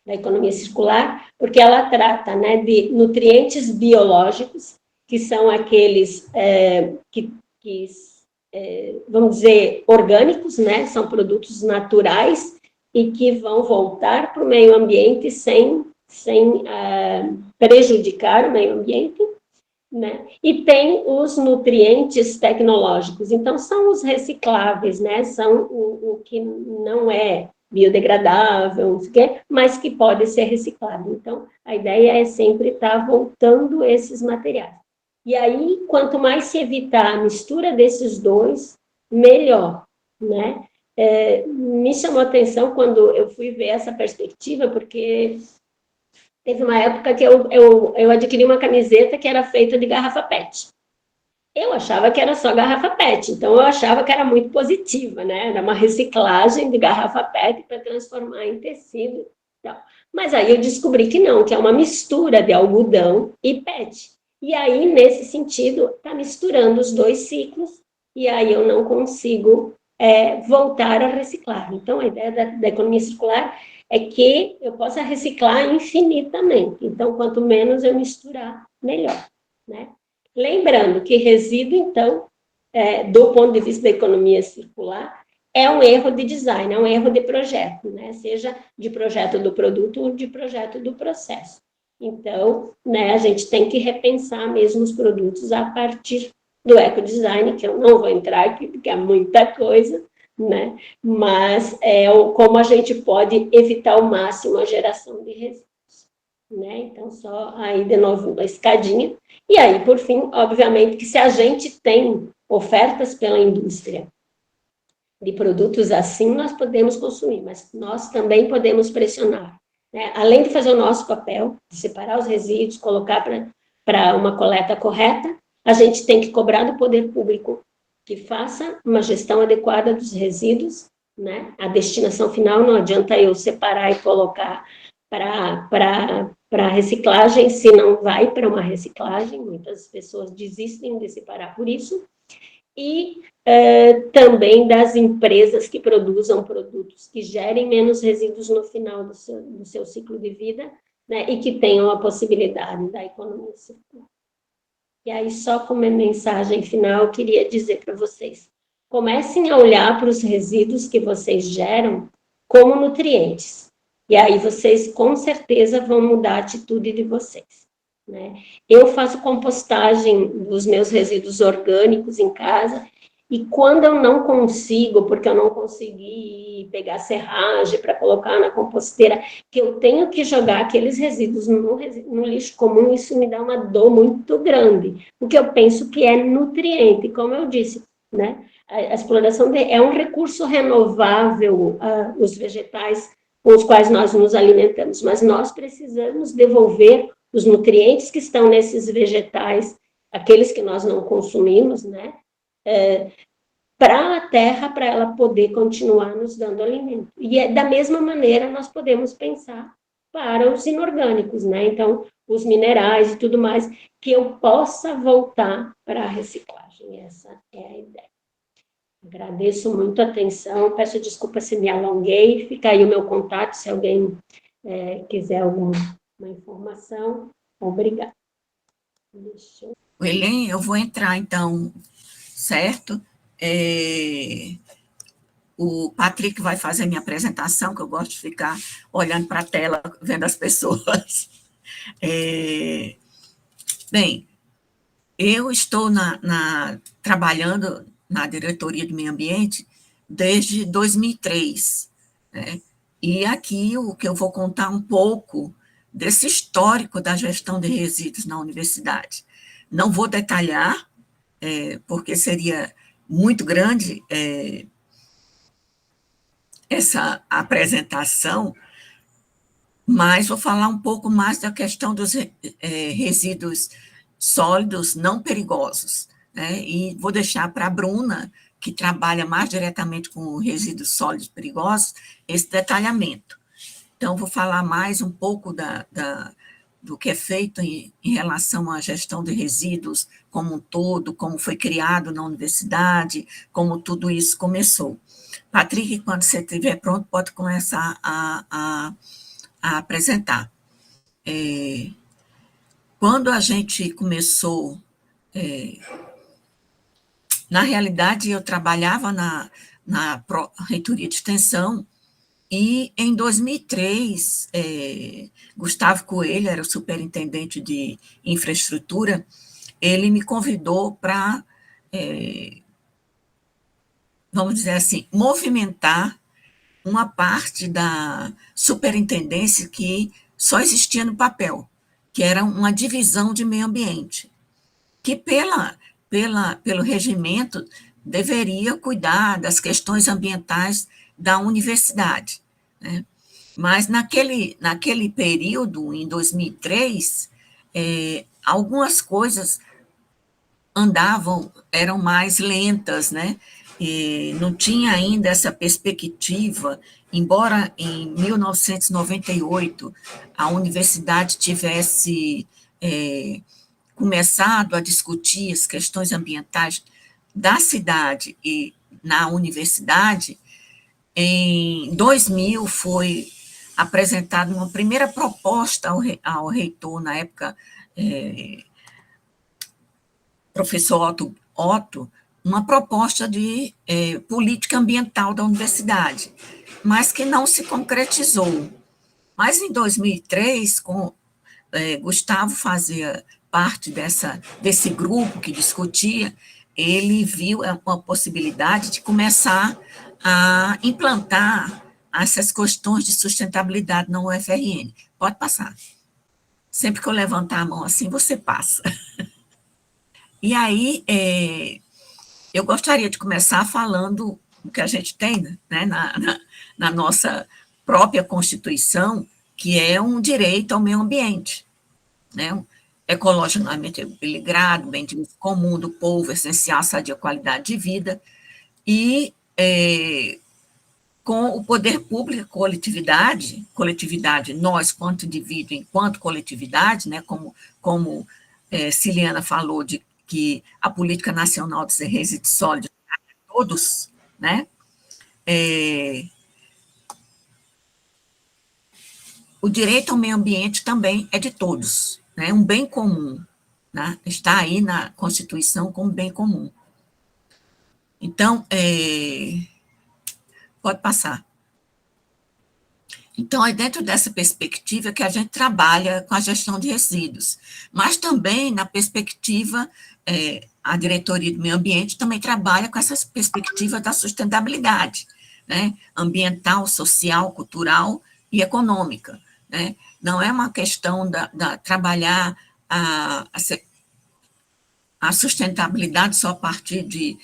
economia circular, porque ela trata, né, de nutrientes biológicos, que são aqueles vamos dizer, orgânicos, né, são produtos naturais e que vão voltar para o meio ambiente sem prejudicar o meio ambiente, né? E tem os nutrientes tecnológicos, então são os recicláveis, né? São o que não é biodegradável, mas que pode ser reciclado. Então, a ideia é sempre estar voltando esses materiais. E aí, quanto mais se evitar a mistura desses dois, melhor, né? Me chamou a atenção quando eu fui ver essa perspectiva, porque teve uma época que eu adquiri uma camiseta que era feita de garrafa PET. Eu achava que era só garrafa PET, então eu achava que era muito positiva, né? Era uma reciclagem de garrafa PET para transformar em tecido. Então. Mas aí eu descobri que não, que é uma mistura de algodão e PET. E aí, nesse sentido, está misturando os dois ciclos, e aí eu não consigo voltar a reciclar. Então, a ideia da economia circular é que eu possa reciclar infinitamente. Então, quanto menos eu misturar, melhor, né? Lembrando que resíduo, então, do ponto de vista da economia circular, é um erro de design, é um erro de projeto, né? Seja de projeto do produto ou de projeto do processo. Então, né, a gente tem que repensar mesmo os produtos a partir do ecodesign, que eu não vou entrar aqui, porque é muita coisa, né? Mas como a gente pode evitar ao máximo a geração de resíduos, né? Então, só aí de novo a escadinha. E aí, por fim, obviamente que se a gente tem ofertas pela indústria de produtos assim, nós podemos consumir, mas nós também podemos pressionar, né? Além de fazer o nosso papel, de separar os resíduos, colocar para uma coleta correta, a gente tem que cobrar do poder público que faça uma gestão adequada dos resíduos, né? A destinação final não adianta eu separar e colocar para reciclagem, se não vai para uma reciclagem, muitas pessoas desistem de separar por isso, e também das empresas que produzam produtos que gerem menos resíduos no final do seu ciclo de vida, né, e que tenham a possibilidade da economia circular. E aí, só como mensagem final, eu queria dizer para vocês, comecem a olhar para os resíduos que vocês geram como nutrientes, e aí vocês, com certeza, vão mudar a atitude de vocês, né? Eu faço compostagem dos meus resíduos orgânicos em casa, e quando eu não consigo, porque eu não consegui pegar serragem para colocar na composteira, que eu tenho que jogar aqueles resíduos no lixo comum, isso me dá uma dor muito grande, porque eu penso que é nutriente, como eu disse, né? A exploração é um recurso renovável, os vegetais com os quais nós nos alimentamos, mas nós precisamos devolver os nutrientes que estão nesses vegetais, aqueles que nós não consumimos, né? para a terra, para ela poder continuar nos dando alimento. E da mesma maneira nós podemos pensar para os inorgânicos, né? Então, os minerais e tudo mais, que eu possa voltar para a reciclagem. Essa é a ideia. Agradeço muito a atenção, peço desculpa se me alonguei, fica aí o meu contato, se alguém quiser alguma informação. Obrigada. Helen, eu vou entrar, então, certo? O Patrick vai fazer minha apresentação, que eu gosto de ficar olhando para a tela, vendo as pessoas. Bem, eu estou trabalhando na diretoria do meio ambiente desde 2003, né? E aqui o que eu vou contar um pouco desse histórico da gestão de resíduos na universidade. Não vou detalhar, porque seria muito grande essa apresentação, mas vou falar um pouco mais da questão dos resíduos sólidos não perigosos, né? E vou deixar para a Bruna, que trabalha mais diretamente com resíduos sólidos perigosos, esse detalhamento. Então, vou falar mais um pouco do que é feito em relação à gestão de resíduos como um todo, como foi criado na universidade, como tudo isso começou. Patrick, quando você estiver pronto, pode começar a apresentar. Quando a gente começou, na realidade, eu trabalhava na reitoria de extensão, e em 2003, Gustavo Coelho, era o superintendente de infraestrutura, ele me convidou para, vamos dizer assim, movimentar uma parte da superintendência que só existia no papel, que era uma divisão de meio ambiente, que pelo regimento deveria cuidar das questões ambientais da universidade, né? Mas naquele período, em 2003, algumas coisas eram mais lentas, né? E não tinha ainda essa perspectiva, embora em 1998 a universidade tivesse começado a discutir as questões ambientais da cidade e na universidade. Em 2000 foi apresentada uma primeira proposta ao reitor, na época, professor Otto, uma proposta de política ambiental da universidade, mas que não se concretizou. Mas em 2003, Gustavo fazia parte desse grupo que discutia, ele viu uma possibilidade de começar a implantar essas questões de sustentabilidade na UFRN. Pode passar. Sempre que eu levantar a mão assim, você passa. E aí, eu gostaria de começar falando o que a gente tem, né, na nossa própria Constituição, que é um direito ao meio ambiente, né, ecologicamente equilibrado, bem de uso comum do povo, essencial, sadia qualidade de vida, e com o poder público, coletividade, nós, quanto indivíduo, enquanto coletividade, né, como Ciliana falou, de que a Política Nacional de Resíduos Sólidos é todos, né, o direito ao meio ambiente também é de todos, né, um bem comum, né, está aí na Constituição como bem comum. Então, pode passar. Então, é dentro dessa perspectiva que a gente trabalha com a gestão de resíduos, mas também na perspectiva, a diretoria do meio ambiente também trabalha com essa perspectiva da sustentabilidade, né, ambiental, social, cultural e econômica, né? Não é uma questão trabalhar a sustentabilidade só a partir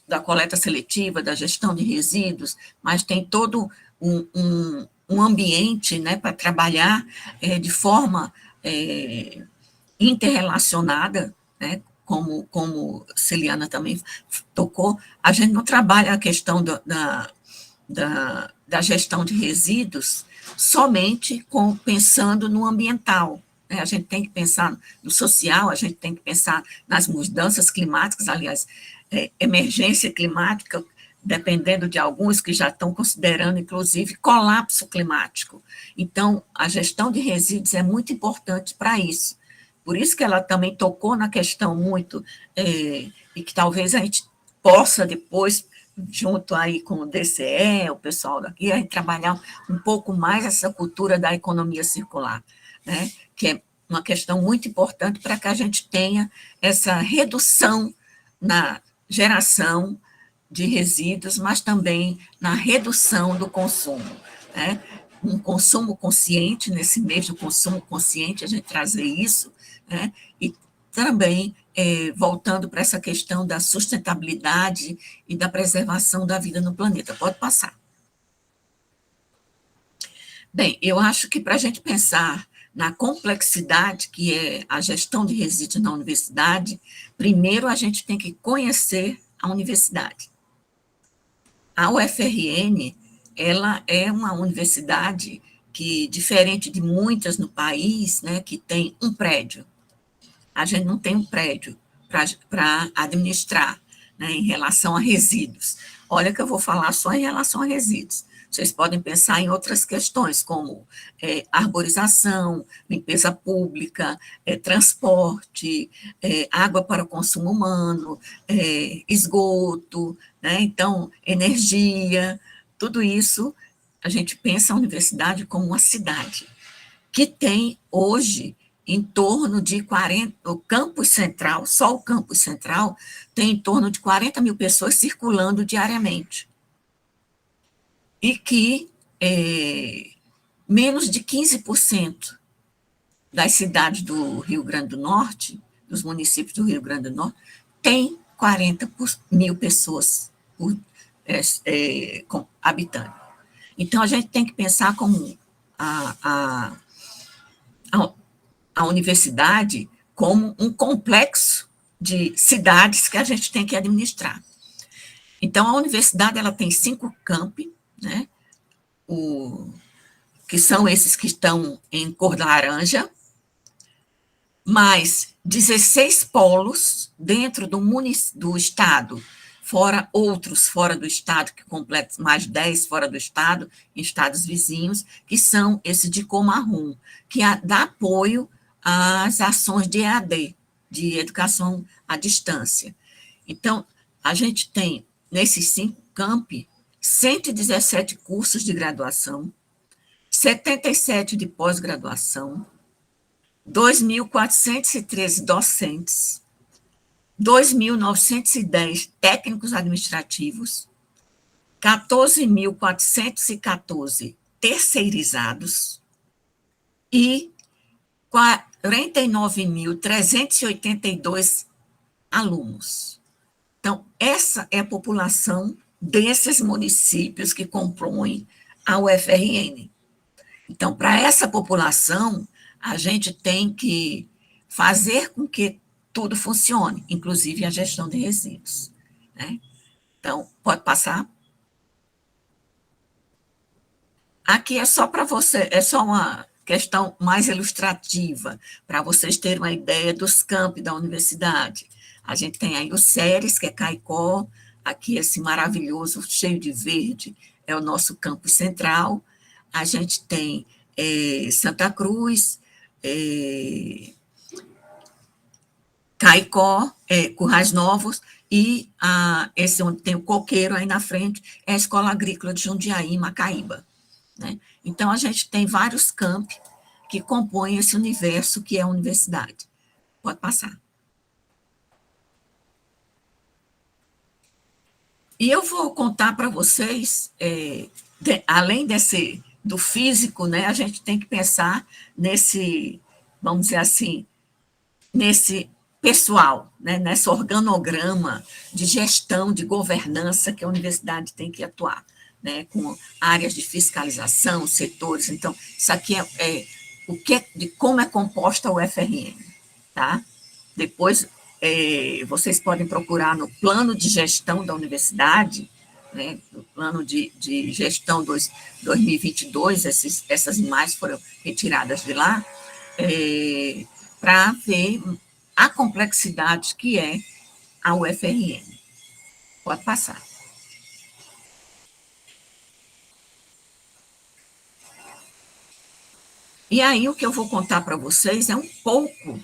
da coleta seletiva, da gestão de resíduos, mas tem todo um ambiente, né, para trabalhar de forma interrelacionada, né, como Celiana também tocou, a gente não trabalha a questão da gestão de resíduos somente pensando no ambiental, né? A gente tem que pensar no social, a gente tem que pensar nas mudanças climáticas, aliás, emergência climática, dependendo de alguns que já estão considerando, inclusive, colapso climático. Então, a gestão de resíduos é muito importante para isso. Por isso que ela também tocou na questão muito, e que talvez a gente possa depois, junto aí com o DCE, o pessoal daqui, a gente trabalhar um pouco mais essa cultura da economia circular, né? Que é uma questão muito importante para que a gente tenha essa redução na geração de resíduos, mas também na redução do consumo, né? Um consumo consciente, nesse mês do consumo consciente, a gente trazer isso, né? E também voltando para essa questão da sustentabilidade e da preservação da vida no planeta. Pode passar. Bem, eu acho que para a gente pensar na complexidade que é a gestão de resíduos na universidade, primeiro a gente tem que conhecer a universidade. A UFRN, ela é uma universidade que, diferente de muitas no país, né, que tem um prédio, a gente não tem um prédio para administrar, né, em relação a resíduos. Olha que eu vou falar só em relação a resíduos. Vocês podem pensar em outras questões, como arborização, limpeza pública, transporte, água para o consumo humano, esgoto, né? Então, energia, tudo isso, a gente pensa a universidade como uma cidade, que tem hoje em torno de 40, o campus central, só o campus central, tem em torno de 40 mil pessoas circulando diariamente. E que menos de 15% das cidades do Rio Grande do Norte, dos municípios do Rio Grande do Norte, tem 40 mil pessoas com habitantes. Então, a gente tem que pensar como a universidade como um complexo de cidades que a gente tem que administrar. Então, a universidade ela tem 5 campi, né? Que são esses que estão em cor laranja, mais 16 polos dentro do estado, fora outros fora do estado, que completam mais 10 fora do estado, em estados vizinhos, que são esses de cor marrom, que dá apoio às ações de EAD, de educação à distância. Então, a gente tem, nesses 5 campi, 117 cursos de graduação, 77 de pós-graduação, 2.413 docentes, 2.910 técnicos administrativos, 14.414 terceirizados e 49.382 alunos. Então, essa é a população desses municípios que compõem a UFRN. Então, para essa população, a gente tem que fazer com que tudo funcione, inclusive a gestão de resíduos, né? Então, pode passar. Aqui é só para você, é só uma questão mais ilustrativa, para vocês terem uma ideia dos campi da universidade. A gente tem aí o Ceres, que é Caicó, aqui esse maravilhoso, cheio de verde, é o nosso campus central. A gente tem Santa Cruz, Caicó, Currais Novos, e esse onde tem o Coqueiro aí na frente, é a Escola Agrícola de Jundiaí, Macaíba, né? Então, a gente tem vários campi que compõem esse universo que é a universidade. Pode passar. E eu vou contar para vocês, além do físico, né, a gente tem que pensar nesse, vamos dizer assim, nesse pessoal, né, nesse organograma de gestão, de governança que a universidade tem que atuar, né, com áreas de fiscalização, setores. Então, isso aqui de como é composta a UFRN, tá? Depois vocês podem procurar no plano de gestão da universidade, né, no plano de gestão 2022, essas imagens foram retiradas de lá, para ver a complexidade que é a UFRN. Pode passar. E aí, o que eu vou contar para vocês é um pouco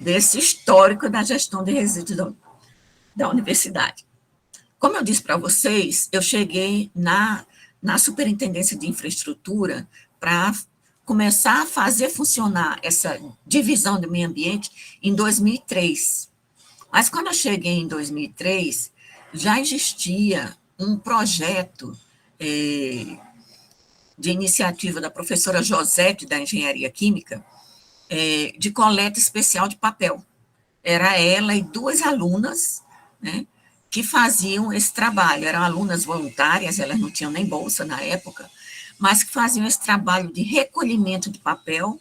desse histórico da gestão de resíduos da universidade. Como eu disse para vocês, eu cheguei na Superintendência de Infraestrutura para começar a fazer funcionar essa divisão do meio ambiente em 2003. Mas quando eu cheguei em 2003, já existia um projeto de iniciativa da professora Josete, da Engenharia Química, de coleta especial de papel. Era ela e 2 alunas, né, que faziam esse trabalho. Eram alunas voluntárias, elas não tinham nem bolsa na época, mas que faziam esse trabalho de recolhimento de papel,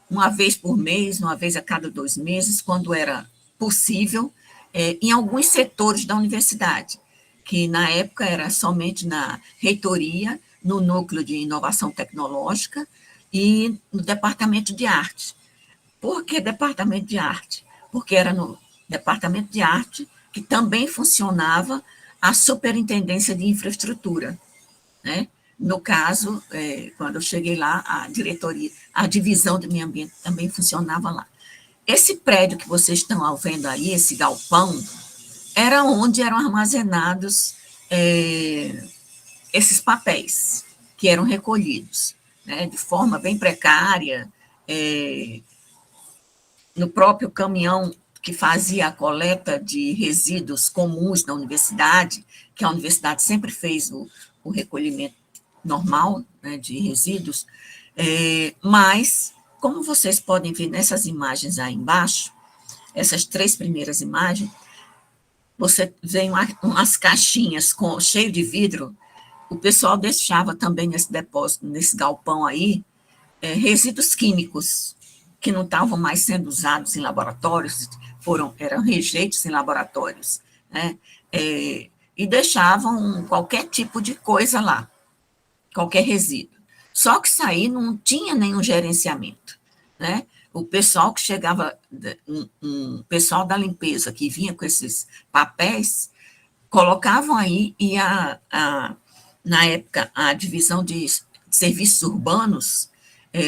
uma vez por mês, uma vez a cada 2 meses, quando era possível, em alguns setores da universidade, que na época era somente na reitoria, no núcleo de inovação tecnológica e no departamento de arte. Por que departamento de arte? Porque era no departamento de arte que também funcionava a superintendência de infraestrutura, né? No caso, quando eu cheguei lá, a diretoria, a divisão do meio ambiente também funcionava lá. Esse prédio que vocês estão vendo aí, esse galpão, era onde eram armazenados esses papéis que eram recolhidos, né, de forma bem precária, no próprio caminhão que fazia a coleta de resíduos comuns na universidade, que a universidade sempre fez o recolhimento normal, né, de resíduos, mas, como vocês podem ver nessas imagens aí embaixo, essas 3 primeiras imagens, você vê umas caixinhas cheio de vidro. O pessoal deixava também nesse depósito, nesse galpão aí, resíduos químicos, que não estavam mais sendo usados em laboratórios, eram rejeitos em laboratórios, né? E deixavam qualquer tipo de coisa lá, qualquer resíduo. Só que isso aí não tinha nenhum gerenciamento, né? O pessoal que chegava, um pessoal da limpeza que vinha com esses papéis, colocavam aí, e na época, a divisão de serviços urbanos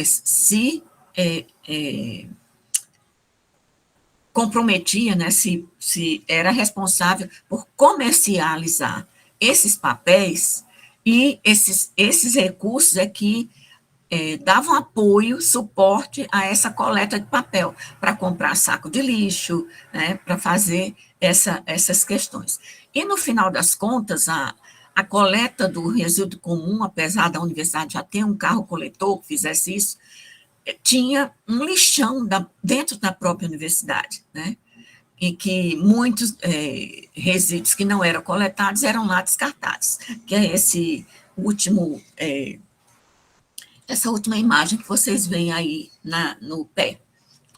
se comprometia, né, se era responsável por comercializar esses papéis, e esses recursos é que davam apoio, suporte a essa coleta de papel, para comprar saco de lixo, né, para fazer essas questões. E, no final das contas, a coleta do resíduo comum, apesar da universidade já ter um carro coletor que fizesse isso, tinha um lixão dentro da própria universidade, né, em que muitos resíduos que não eram coletados eram lá descartados, que é essa última imagem que vocês veem aí no pé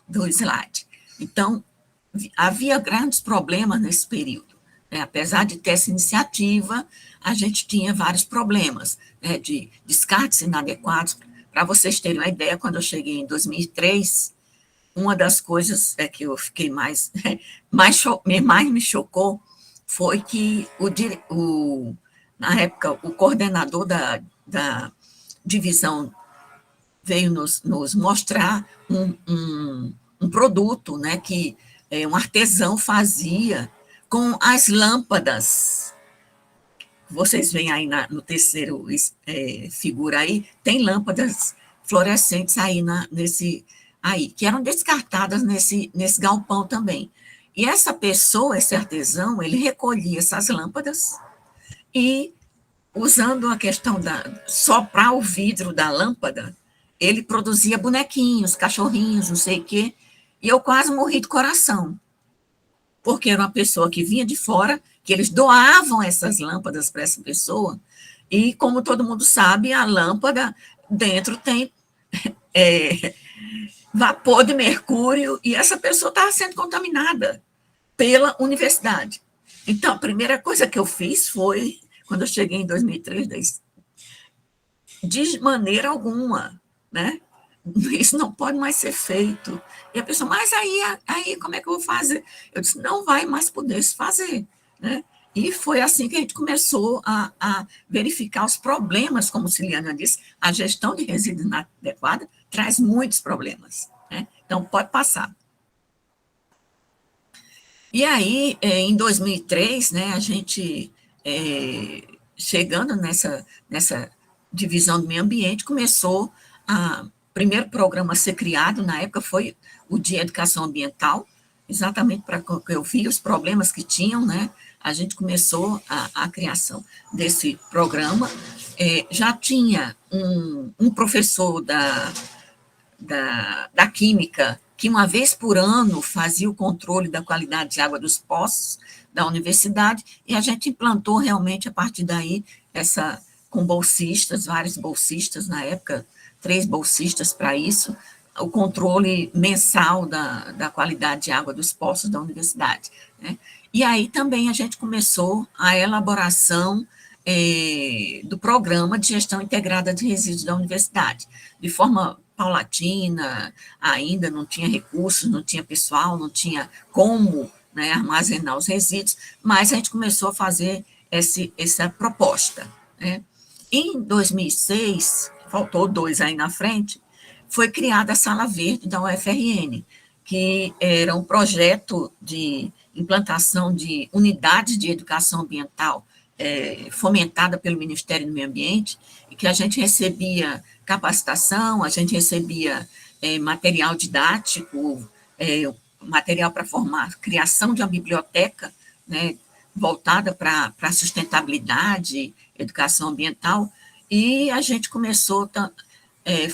do slide. Então, havia grandes problemas nesse período, né? Apesar de ter essa iniciativa, a gente tinha vários problemas, né, de descartes inadequados. Para vocês terem uma ideia, quando eu cheguei em 2003, uma das coisas que eu fiquei mais me chocou foi que, na época, o coordenador da divisão veio nos mostrar um produto, né, que um artesão fazia com as lâmpadas. Vocês veem aí no terceiro figura aí, tem lâmpadas fluorescentes aí que eram descartadas nesse galpão também. E essa pessoa, esse artesão, ele recolhia essas lâmpadas e, usando a questão soprar o vidro da lâmpada, ele produzia bonequinhos, cachorrinhos, não sei o quê, e eu quase morri de coração, porque era uma pessoa que vinha de fora, que eles doavam essas lâmpadas para essa pessoa, e, como todo mundo sabe, a lâmpada dentro tem vapor de mercúrio, e essa pessoa estava sendo contaminada pela universidade. Então, a primeira coisa que eu fiz foi, quando eu cheguei em 2003, de maneira alguma, né? Isso não pode mais ser feito. E a pessoa, mas aí como é que eu vou fazer? Eu disse, não vai mais poder se fazer, né? E foi assim que a gente começou a verificar os problemas, como Ciliana disse, a gestão de resíduos inadequada traz muitos problemas, né? Então, pode passar. E aí, em 2003, né, a gente, chegando nessa divisão do meio ambiente, começou o primeiro programa a ser criado, na época foi o de educação ambiental, exatamente para que eu vi os problemas que tinham, né? A gente começou a criação desse programa, já tinha um professor da Química, que uma vez por ano fazia o controle da qualidade de água dos poços da universidade, e a gente implantou realmente, a partir daí, com bolsistas, vários bolsistas na época, 3 bolsistas para isso, o controle mensal da qualidade de água dos poços da universidade, né? E aí também a gente começou a elaboração do programa de gestão integrada de resíduos da universidade, de forma paulatina, ainda não tinha recursos, não tinha pessoal, não tinha como, né, armazenar os resíduos, mas a gente começou a fazer essa proposta, né? Em 2006, faltou 2 aí na frente, foi criada a Sala Verde da UFRN, que era um projeto de implantação de unidades de educação ambiental fomentada pelo Ministério do Meio Ambiente, e que a gente recebia capacitação, a gente recebia material didático, material para formar, criação de uma biblioteca, né, voltada para a sustentabilidade, educação ambiental, e a gente começou,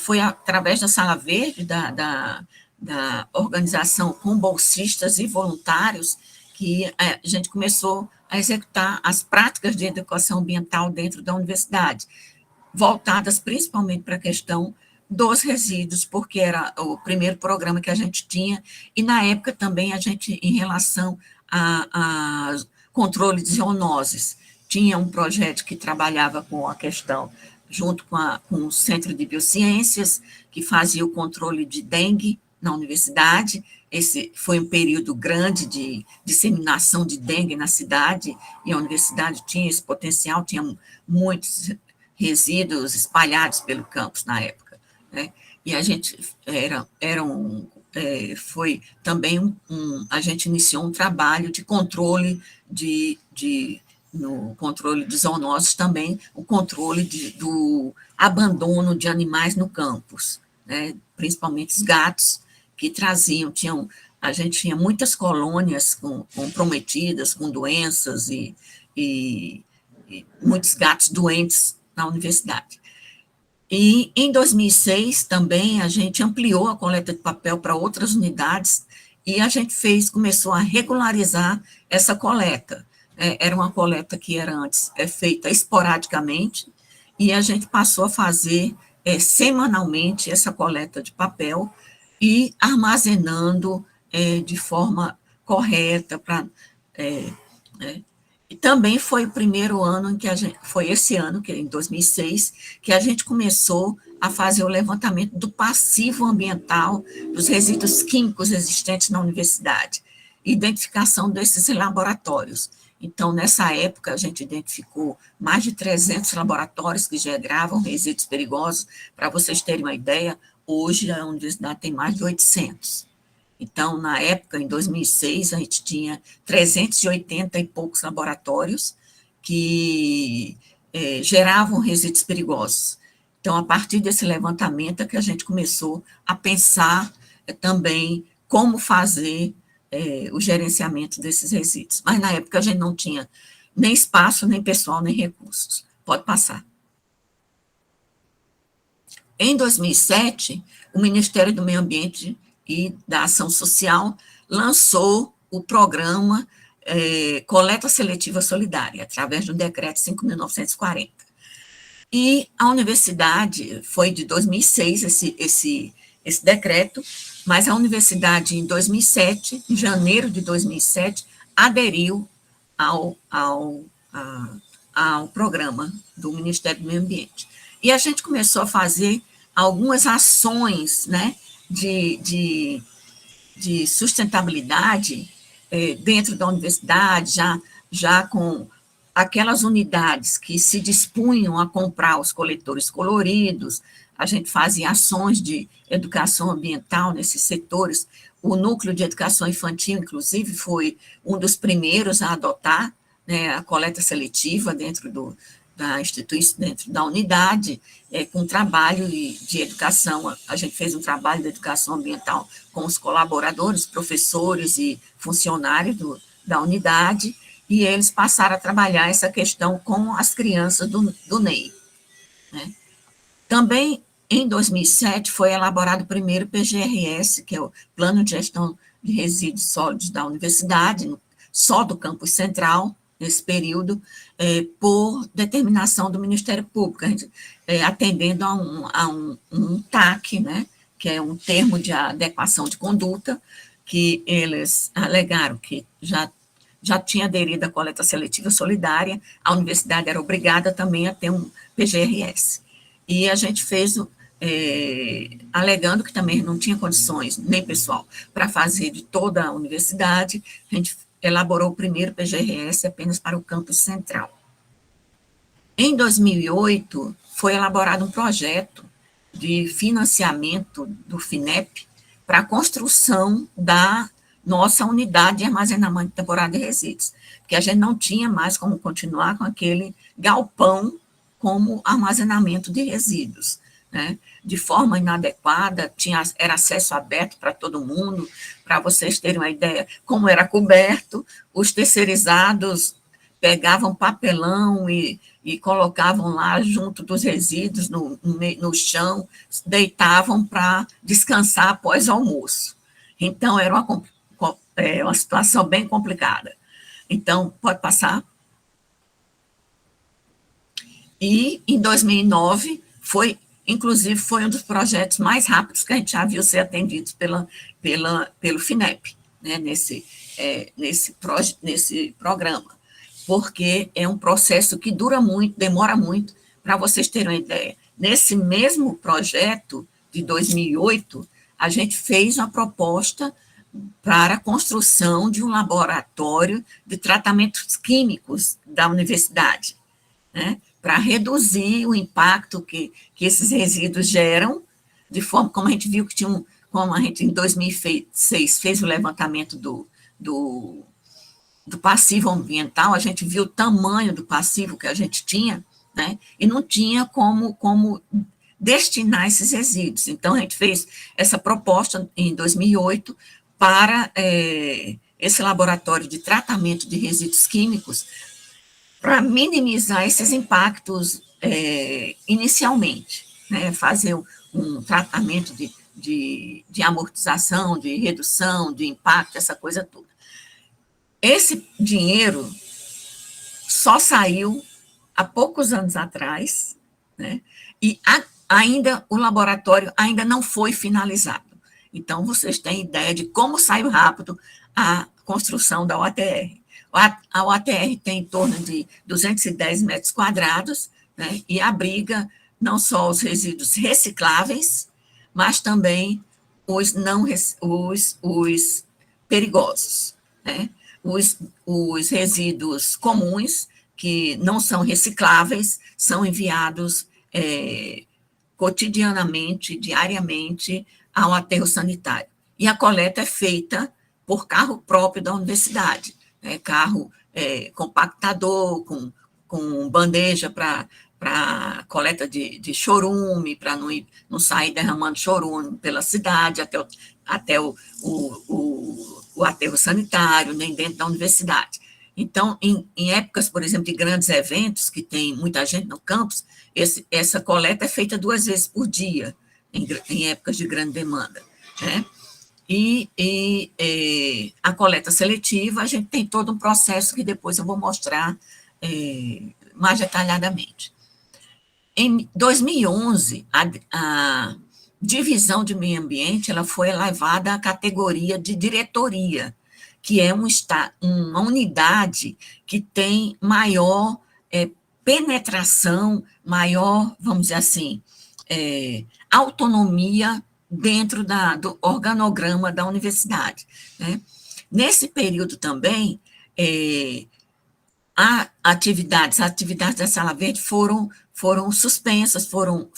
foi através da Sala Verde, da organização com bolsistas e voluntários, que a gente começou a executar as práticas de educação ambiental dentro da universidade, voltadas principalmente para a questão dos resíduos, porque era o primeiro programa que a gente tinha, e na época também a gente, em relação a controle de zoonoses, tinha um projeto que trabalhava com a questão, junto com o Centro de Biociências, que fazia o controle de dengue na universidade. Esse foi um período grande de disseminação de dengue na cidade, e a universidade tinha esse potencial, tinha muitos resíduos espalhados pelo campus na época, né? E a gente foi também a gente iniciou um trabalho de controle no controle de zoonoses também, o controle do abandono de animais no campus, né? Principalmente os gatos, que a gente tinha muitas colônias comprometidas com doenças e muitos gatos doentes na universidade. E em 2006 também a gente ampliou a coleta de papel para outras unidades, e a gente começou a regularizar essa coleta. Era uma coleta que era antes feita esporadicamente, e a gente passou a fazer semanalmente essa coleta de papel e armazenando de forma correta. E também foi o primeiro ano em que foi esse ano, que em 2006, que a gente começou a fazer o levantamento do passivo ambiental dos resíduos químicos existentes na universidade, identificação desses laboratórios. Então, nessa época, a gente identificou mais de 300 laboratórios que geravam resíduos perigosos. Para vocês terem uma ideia, hoje a universidade tem mais de 800. Então, na época, em 2006, a gente tinha 380 e poucos laboratórios que geravam resíduos perigosos. Então, a partir desse levantamento é que a gente começou a pensar também como fazer o gerenciamento desses resíduos. Mas, na época, a gente não tinha nem espaço, nem pessoal, nem recursos. Pode passar. Em 2007, o Ministério do Meio Ambiente e da Ação Social lançou o programa Coleta Seletiva Solidária, através do decreto 5.940. E a universidade, foi de 2006 esse decreto, mas a universidade, em 2007, em janeiro de 2007, aderiu ao programa do Ministério do Meio Ambiente. E a gente começou a fazer algumas ações, né, de sustentabilidade dentro da universidade, já com aquelas unidades que se dispunham a comprar os coletores coloridos, a gente fazia ações de educação ambiental nesses setores. O núcleo de educação infantil, inclusive, foi um dos primeiros a adotar, né, a coleta seletiva dentro da instituição, dentro da unidade, com trabalho de educação. A gente fez um trabalho de educação ambiental com os colaboradores, professores e funcionários da unidade, e eles passaram a trabalhar essa questão com as crianças do NEI. Né? Também, em 2007, foi elaborado o primeiro PGRS, que é o Plano de Gestão de Resíduos Sólidos da Universidade, só do campus central, nesse período, por determinação do Ministério Público, atendendo a um TAC, né, que é um termo de adequação de conduta, que eles alegaram que já tinha aderido à coleta seletiva solidária, a universidade era obrigada também a ter um PGRS. E a gente fez, alegando que também não tinha condições, nem pessoal, para fazer de toda a universidade, a gente elaborou o primeiro PGRS apenas para o campus central. Em 2008, foi elaborado um projeto de financiamento do FINEP para a construção da nossa unidade de armazenamento temporário de resíduos, porque a gente não tinha mais como continuar com aquele galpão como armazenamento de resíduos, né? De forma inadequada, era acesso aberto para todo mundo. Para vocês terem uma ideia, como era coberto, os terceirizados pegavam papelão e colocavam lá junto dos resíduos no chão, deitavam para descansar após o almoço. Então, era uma situação bem complicada. Então, pode passar. E, em 2009, inclusive, foi um dos projetos mais rápidos que a gente já viu ser atendidos pelo FINEP, né, nesse programa, porque é um processo que dura muito, demora muito. Para vocês terem uma ideia, nesse mesmo projeto de 2008, a gente fez uma proposta para a construção de um laboratório de tratamentos químicos da universidade, né, para reduzir o impacto que esses resíduos geram, de forma como a gente viu que como a gente em 2006 fez o levantamento do passivo ambiental, a gente viu o tamanho do passivo que a gente tinha, né, e não tinha como destinar esses resíduos. Então, a gente fez essa proposta em 2008 para esse laboratório de tratamento de resíduos químicos, para minimizar esses impactos inicialmente, né, fazer um tratamento de amortização, de redução, de impacto, essa coisa toda. Esse dinheiro só saiu há poucos anos atrás, né, e ainda o laboratório ainda não foi finalizado. Então, vocês têm ideia de como saiu rápido a construção da UATR. A UATR tem em torno de 210 metros quadrados, né, e abriga não só os resíduos recicláveis, mas também os perigosos, né? Os resíduos comuns, que não são recicláveis, são enviados cotidianamente, diariamente, ao aterro sanitário. E a coleta é feita por carro próprio da universidade, carro compactador, com bandeja para coleta de chorume, para não sair derramando chorume pela cidade até o aterro sanitário, nem dentro da universidade. Então, em épocas, por exemplo, de grandes eventos, que tem muita gente no campus, essa coleta é feita 2 vezes por dia, em épocas de grande demanda, né? E a coleta seletiva, a gente tem todo um processo que depois eu vou mostrar mais detalhadamente. Em 2011, divisão de meio ambiente, ela foi elevada à categoria de diretoria, que é uma unidade que tem maior penetração, maior, vamos dizer assim, autonomia dentro do organograma da universidade, né? Nesse período também, as atividades da Sala Verde foram suspensas, foram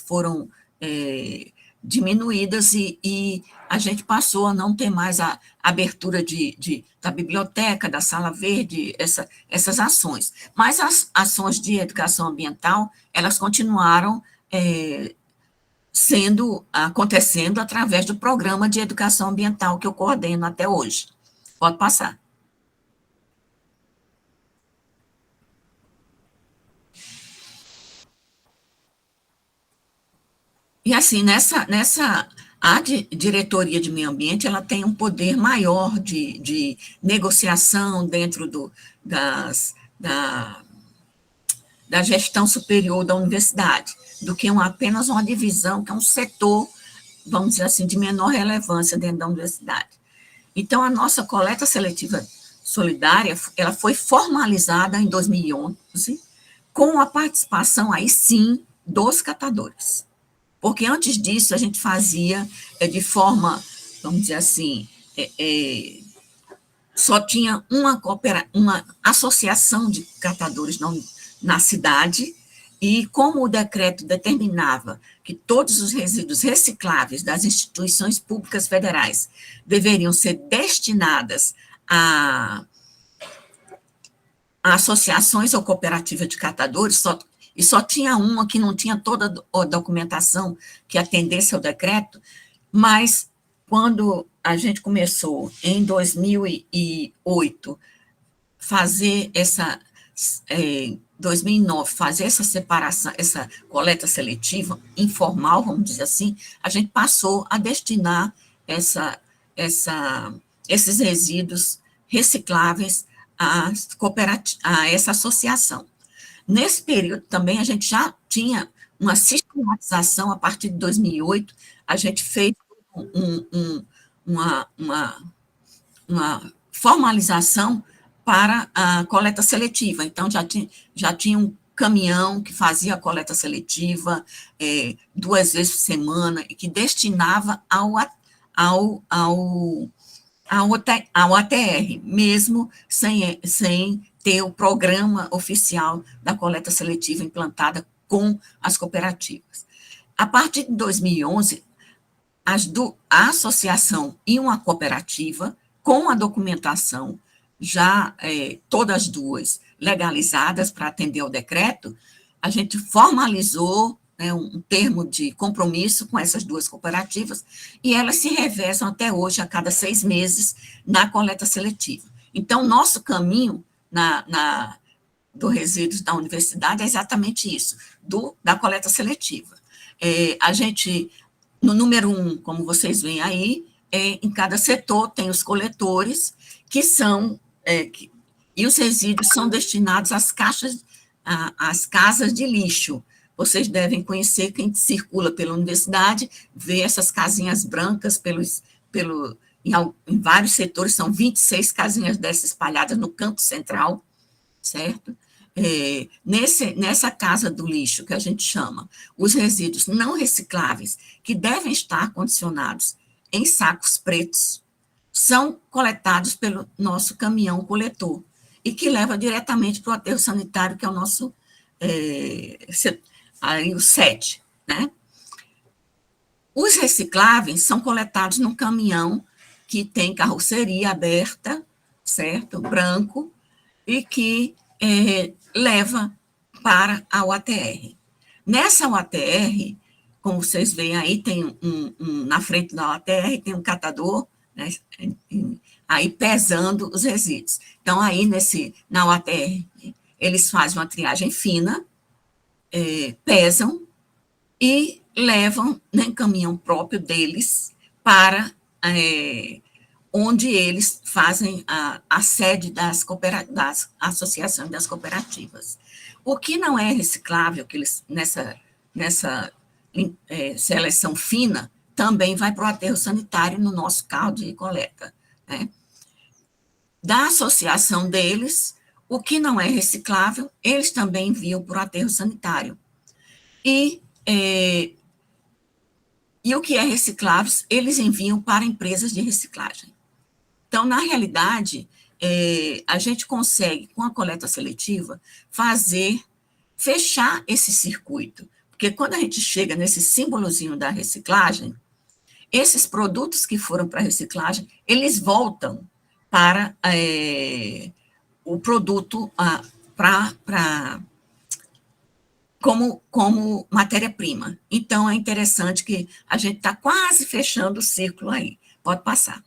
diminuídas e a gente passou a não ter mais a abertura da biblioteca, da Sala Verde, essas ações. Mas as ações de educação ambiental, elas continuaram acontecendo através do programa de educação ambiental que eu coordeno até hoje. Pode passar. E assim, a diretoria de meio ambiente, ela tem um poder maior de negociação dentro da gestão superior da universidade, do que apenas uma divisão, que é um setor, vamos dizer assim, de menor relevância dentro da universidade. Então, a nossa coleta seletiva solidária, ela foi formalizada em 2011, com a participação, aí sim, dos catadores. Porque antes disso, a gente fazia de forma, vamos dizer assim, só tinha uma associação de catadores na cidade, e como o decreto determinava que todos os resíduos recicláveis das instituições públicas federais deveriam ser destinadas a associações ou cooperativas de catadores, só tinha uma que não tinha toda a documentação que atendesse ao decreto, mas quando a gente começou, em 2008, 2009, fazer essa separação, essa coleta seletiva informal, vamos dizer assim, a gente passou a destinar esses resíduos recicláveis a essa associação. Nesse período também a gente já tinha uma sistematização, a partir de 2008, a gente fez uma formalização para a coleta seletiva. Então, já tinha um caminhão que fazia a coleta seletiva 2 vezes por semana e que destinava ao ATR, mesmo sem ter o programa oficial da coleta seletiva implantada com as cooperativas. A partir de 2011, a associação e uma cooperativa, com a documentação já todas as duas legalizadas para atender ao decreto, a gente formalizou um termo de compromisso com essas duas cooperativas, e elas se revezam até hoje, a cada 6 meses, na coleta seletiva. Então, nosso caminho do resíduos da universidade é exatamente isso, da coleta seletiva. A gente, no número 1, como vocês veem aí, em cada setor tem os coletores, que são, e os resíduos são destinados às casas de lixo. Vocês devem conhecer, quem circula pela universidade, vê essas casinhas brancas em vários setores, são 26 casinhas dessas espalhadas no campo central, certo? Nessa casa do lixo, que a gente chama, os resíduos não recicláveis, que devem estar condicionados em sacos pretos, são coletados pelo nosso caminhão coletor, e que leva diretamente para o aterro sanitário, que é o nosso, aí o 7, né? Os recicláveis são coletados num caminhão que tem carroceria aberta, certo? Branco, e que leva para a UATR. Nessa UATR, como vocês veem aí, tem na frente da UATR, tem um catador, né, aí pesando os resíduos. Então, aí na UATR, eles fazem uma triagem fina, pesam e levam em caminhão próprio deles para onde eles fazem a sede das associações das cooperativas. O que não é reciclável, que eles, nessa seleção fina, também vai para o aterro sanitário no nosso carro de coleta, né? Da associação deles, o que não é reciclável, eles também enviam para o aterro sanitário. E o que é reciclável, eles enviam para empresas de reciclagem. Então, na realidade, a gente consegue, com a coleta seletiva, fechar esse circuito. Porque quando a gente chega nesse símbolozinho da reciclagem, esses produtos que foram para a reciclagem, eles voltam para o produto como matéria-prima. Então, é interessante que a gente está quase fechando o círculo aí. Pode passar.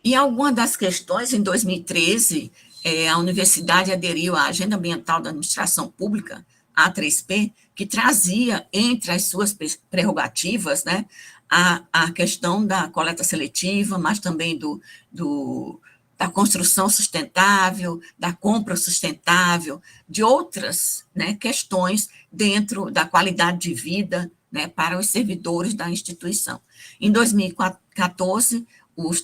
E alguma das questões, em 2013, a universidade aderiu à Agenda Ambiental da Administração Pública, A3P, que trazia entre as suas prerrogativas, né, a questão da coleta seletiva, mas também da construção sustentável, da compra sustentável, de outras, né, questões dentro da qualidade de vida, né, para os servidores da instituição. Em 2014, o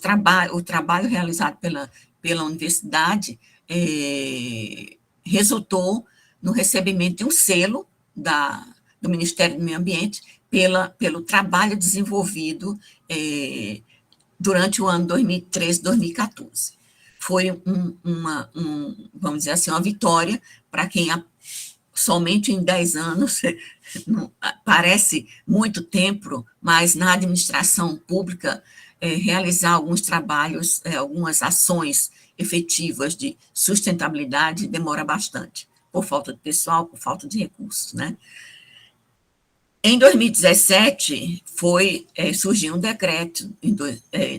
trabalho realizado pela universidade resultou no recebimento de um selo do Ministério do Meio Ambiente pelo trabalho desenvolvido durante o ano 2013, 2014. Foi vamos dizer assim, uma vitória para quem somente em 10 anos, parece muito tempo, mas na administração pública, realizar alguns trabalhos, algumas ações efetivas de sustentabilidade demora bastante, por falta de pessoal, por falta de recursos, né? Em 2017, surgiu um decreto,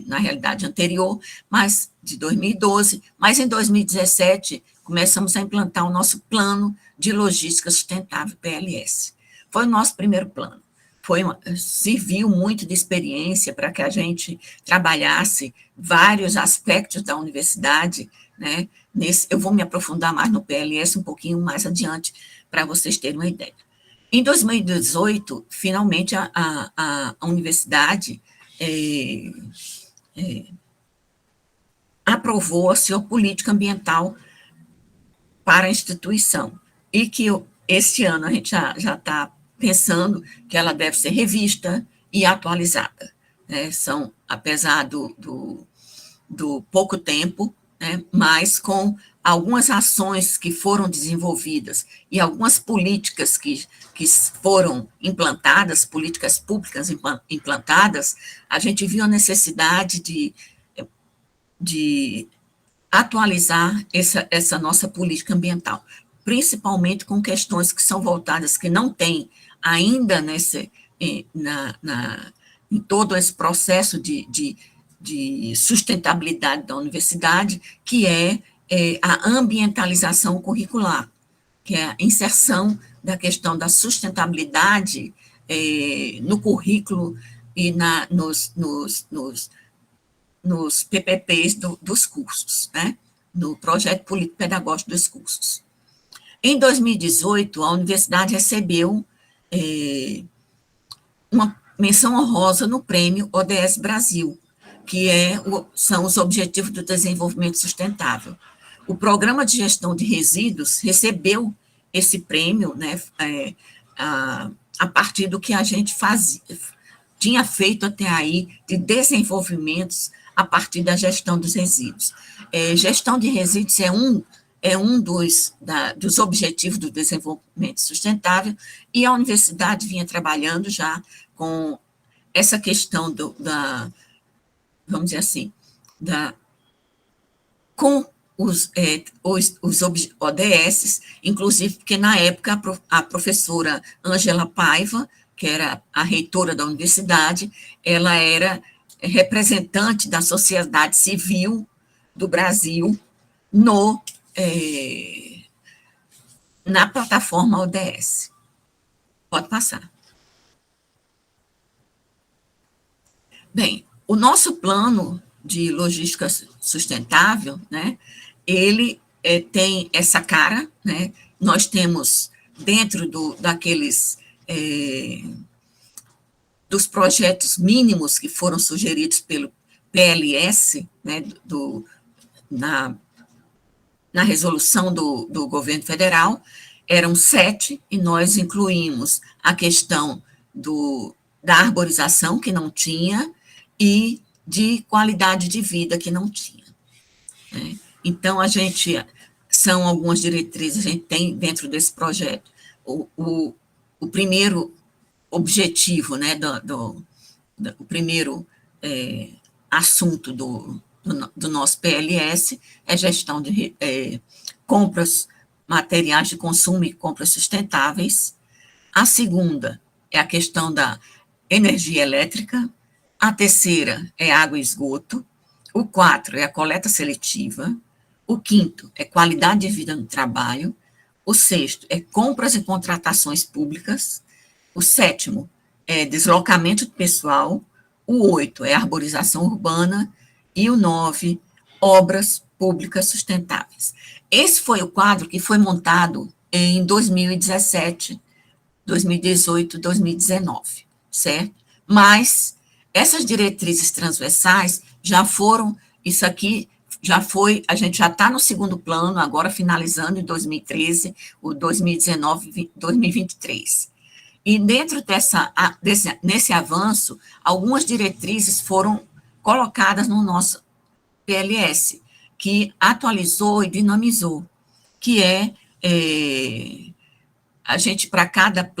na realidade anterior, mas de 2012, mas em 2017 começamos a implantar o nosso plano de logística sustentável, PLS. Foi o nosso primeiro plano. Serviu muito de experiência para que a gente trabalhasse vários aspectos da universidade, né? Eu vou me aprofundar mais no PLS um pouquinho mais adiante, para vocês terem uma ideia. Em 2018, finalmente, a universidade aprovou a sua política ambiental para a instituição, e que este ano a gente já está pensando que ela deve ser revista e atualizada, né? Apesar do pouco tempo, né, mas com algumas ações que foram desenvolvidas e algumas políticas que foram implantadas, políticas públicas implantadas, a gente viu a necessidade de atualizar essa nossa política ambiental, principalmente com questões que são voltadas, que não tem ainda em todo esse processo de sustentabilidade da universidade, que é a ambientalização curricular, que é a inserção da questão da sustentabilidade no currículo e nos PPPs dos cursos, né? No projeto político-pedagógico dos cursos. Em 2018, a universidade recebeu uma menção honrosa no prêmio ODS Brasil, que são os Objetivos do Desenvolvimento Sustentável. O Programa de Gestão de Resíduos recebeu esse prêmio, né, a partir do que a gente tinha feito até aí de desenvolvimentos a partir da gestão dos resíduos. Gestão de resíduos é um dos objetivos do desenvolvimento sustentável, e a universidade vinha trabalhando já com essa questão vamos dizer assim, com os ODS, inclusive porque na época a professora Ângela Paiva, que era a reitora da universidade, ela era representante da sociedade civil do Brasil na plataforma ODS. Pode passar. Bem, o nosso plano de logística sustentável, né, ele tem essa cara, né? Nós temos dentro daqueles dos projetos mínimos que foram sugeridos pelo PLS, né, na resolução do governo federal, eram 7, e nós incluímos a questão da arborização, que não tinha, e de qualidade de vida, que não tinha. Né? Então, são algumas diretrizes, a gente tem dentro desse projeto. O primeiro objetivo, né, o primeiro assunto do nosso PLS é gestão de compras, materiais de consumo e compras sustentáveis. A segunda é a questão da energia elétrica. A terceira é água e esgoto. O 4 é a coleta seletiva. O 5º é qualidade de vida no trabalho. O 6º é compras e contratações públicas. O 7º é deslocamento de pessoal. O 8 é arborização urbana. E o 9, obras públicas sustentáveis. Esse foi o quadro que foi montado em 2017, 2018, 2019, certo? Mas essas diretrizes transversais já foram, isso aqui já foi, a gente já está no segundo plano, agora finalizando em 2013, o 2019, 2023. E dentro nesse avanço, algumas diretrizes foram colocadas no nosso PLS, que atualizou e dinamizou, que a gente, para cada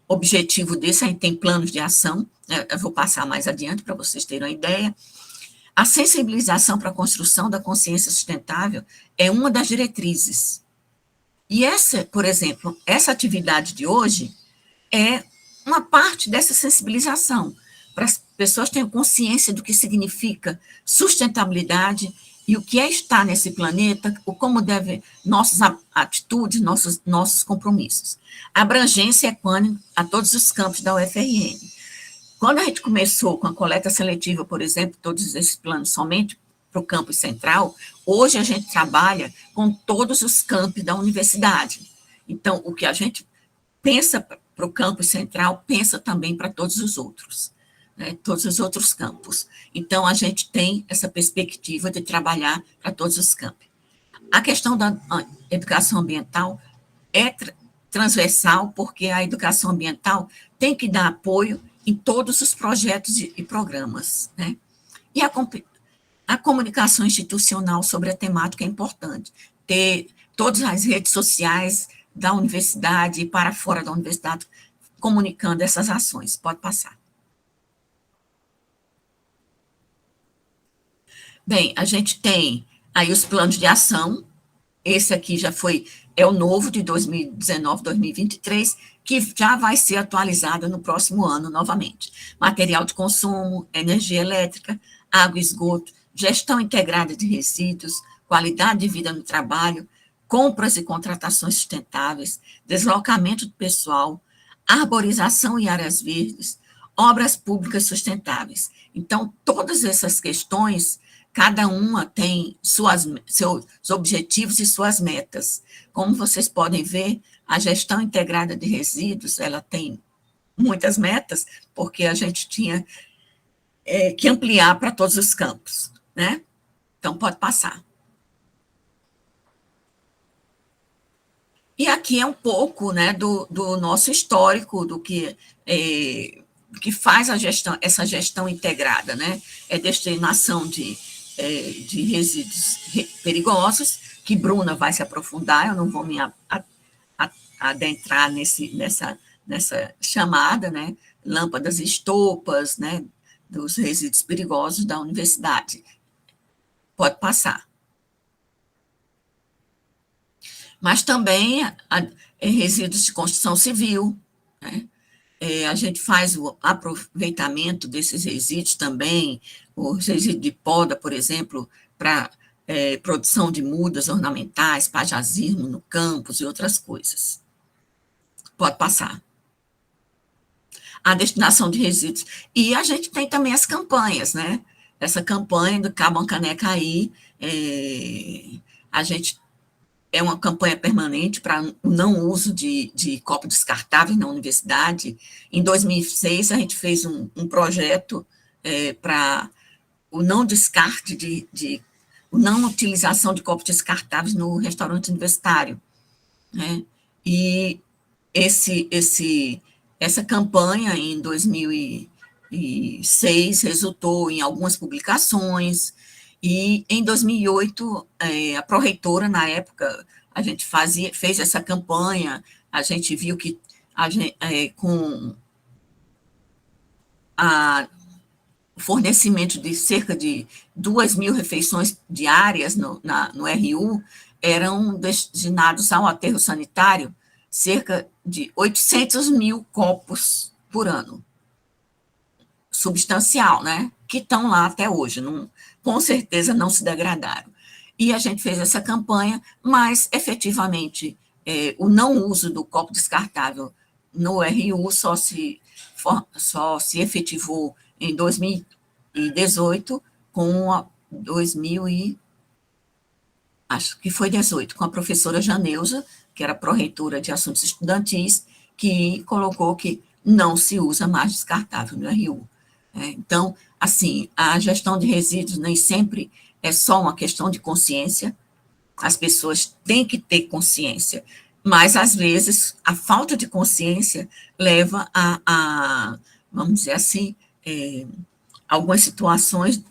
objetivo desse, a gente tem planos de ação, eu vou passar mais adiante para vocês terem uma ideia. A sensibilização para a construção da consciência sustentável é uma das diretrizes. E essa, por exemplo, essa atividade de hoje é uma parte dessa sensibilização, para as pessoas terem consciência do que significa sustentabilidade e o que é estar nesse planeta, como devem nossas atitudes, nossos compromissos. A abrangência equânime a todos os campos da UFRN. Quando a gente começou com a coleta seletiva, por exemplo, todos esses planos somente para o campus central, hoje a gente trabalha com todos os campos da universidade. Então, o que a gente pensa para o campus central, pensa também para todos os outros. Né, todos os outros campos. Então, a gente tem essa perspectiva de trabalhar para todos os campos. A questão da educação ambiental é transversal, porque a educação ambiental tem que dar apoio em todos os projetos e programas. Né? E a comunicação institucional sobre a temática é importante. Ter todas as redes sociais da universidade e para fora da universidade comunicando essas ações. Pode passar. Bem, a gente tem aí os planos de ação, esse aqui é o novo de 2019, 2023, que já vai ser atualizado no próximo ano novamente. Material de consumo, energia elétrica, água e esgoto, gestão integrada de resíduos, qualidade de vida no trabalho, compras e contratações sustentáveis, deslocamento do pessoal, arborização e áreas verdes, obras públicas sustentáveis. Então, todas essas questões, cada uma tem seus objetivos e suas metas. Como vocês podem ver, a gestão integrada de resíduos, ela tem muitas metas, porque a gente tinha que ampliar para todos os campos, né? Então, pode passar. E aqui é um pouco, né, do nosso histórico, do que faz essa gestão integrada, né? É destinação de resíduos perigosos, que Bruna vai se aprofundar, eu não vou me adentrar nessa chamada, né? Lâmpadas e estopas, né? Dos resíduos perigosos da universidade. Pode passar. Mas também resíduos de construção civil, né? A gente faz o aproveitamento desses resíduos também, o resíduo de poda, por exemplo, para produção de mudas ornamentais, pajagismo no campus e outras coisas. Pode passar. A destinação de resíduos. E a gente tem também as campanhas, né? Essa campanha do Cabam Caneca aí, a gente é uma campanha permanente para o não uso de copo descartável na universidade. Em 2006, a gente fez um projeto para o não descarte o não utilização de copos descartáveis no restaurante universitário, né? E essa campanha, em 2006, resultou em algumas publicações, e em 2008, a pró-reitora, na época, a gente fez essa campanha, a gente viu que com o fornecimento de cerca de 2.000 refeições diárias no RU, eram destinados ao aterro sanitário cerca de 800 mil copos por ano. Substancial, né? Que estão lá até hoje, com certeza não se degradaram. E a gente fez essa campanha, mas, efetivamente, o não uso do copo descartável no RU só se efetivou em 2018, acho que foi 18, com a professora Janeuza, que era pró-reitora de assuntos estudantis, que colocou que não se usa mais descartável no RU. Então, assim, a gestão de resíduos nem sempre é só uma questão de consciência, as pessoas têm que ter consciência, mas, às vezes, a falta de consciência leva vamos dizer assim, algumas situações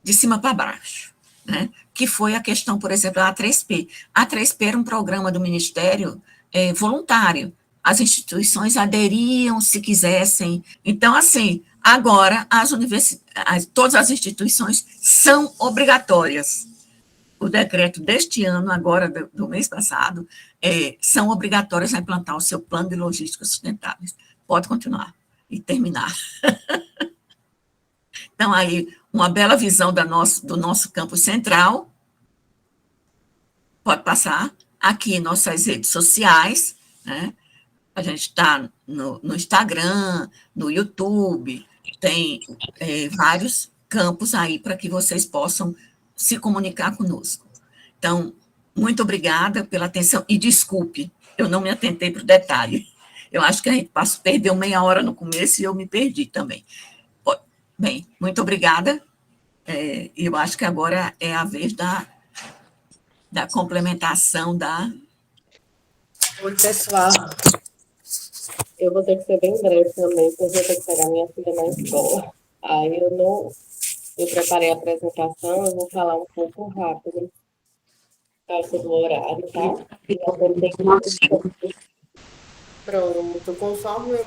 de cima para baixo, né? Que foi a questão, por exemplo, da A3P. A A3P era um programa do Ministério voluntário, as instituições aderiam se quisessem. Então, assim, agora todas as instituições são obrigatórias. O decreto deste ano, agora do mês passado, são obrigatórias a implantar o seu plano de logística sustentável. Pode continuar e terminar. Então, aí, uma bela visão do nosso campus central. Pode passar. Aqui, nossas redes sociais, né? A gente está no Instagram, no YouTube, tem vários campos aí para que vocês possam se comunicar conosco. Então, muito obrigada pela atenção, e desculpe, eu não me atentei para o detalhe. Eu acho que a gente perdeu meia hora no começo e eu me perdi também. Bem, muito obrigada. Eu acho que agora é a vez da complementação Oi, pessoal. Eu vou ter que ser bem breve também, porque eu vou ter que pegar minha filha na escola. Aí eu preparei a apresentação, eu vou falar um pouco rápido, por causa do horário, tá? Pronto, conforme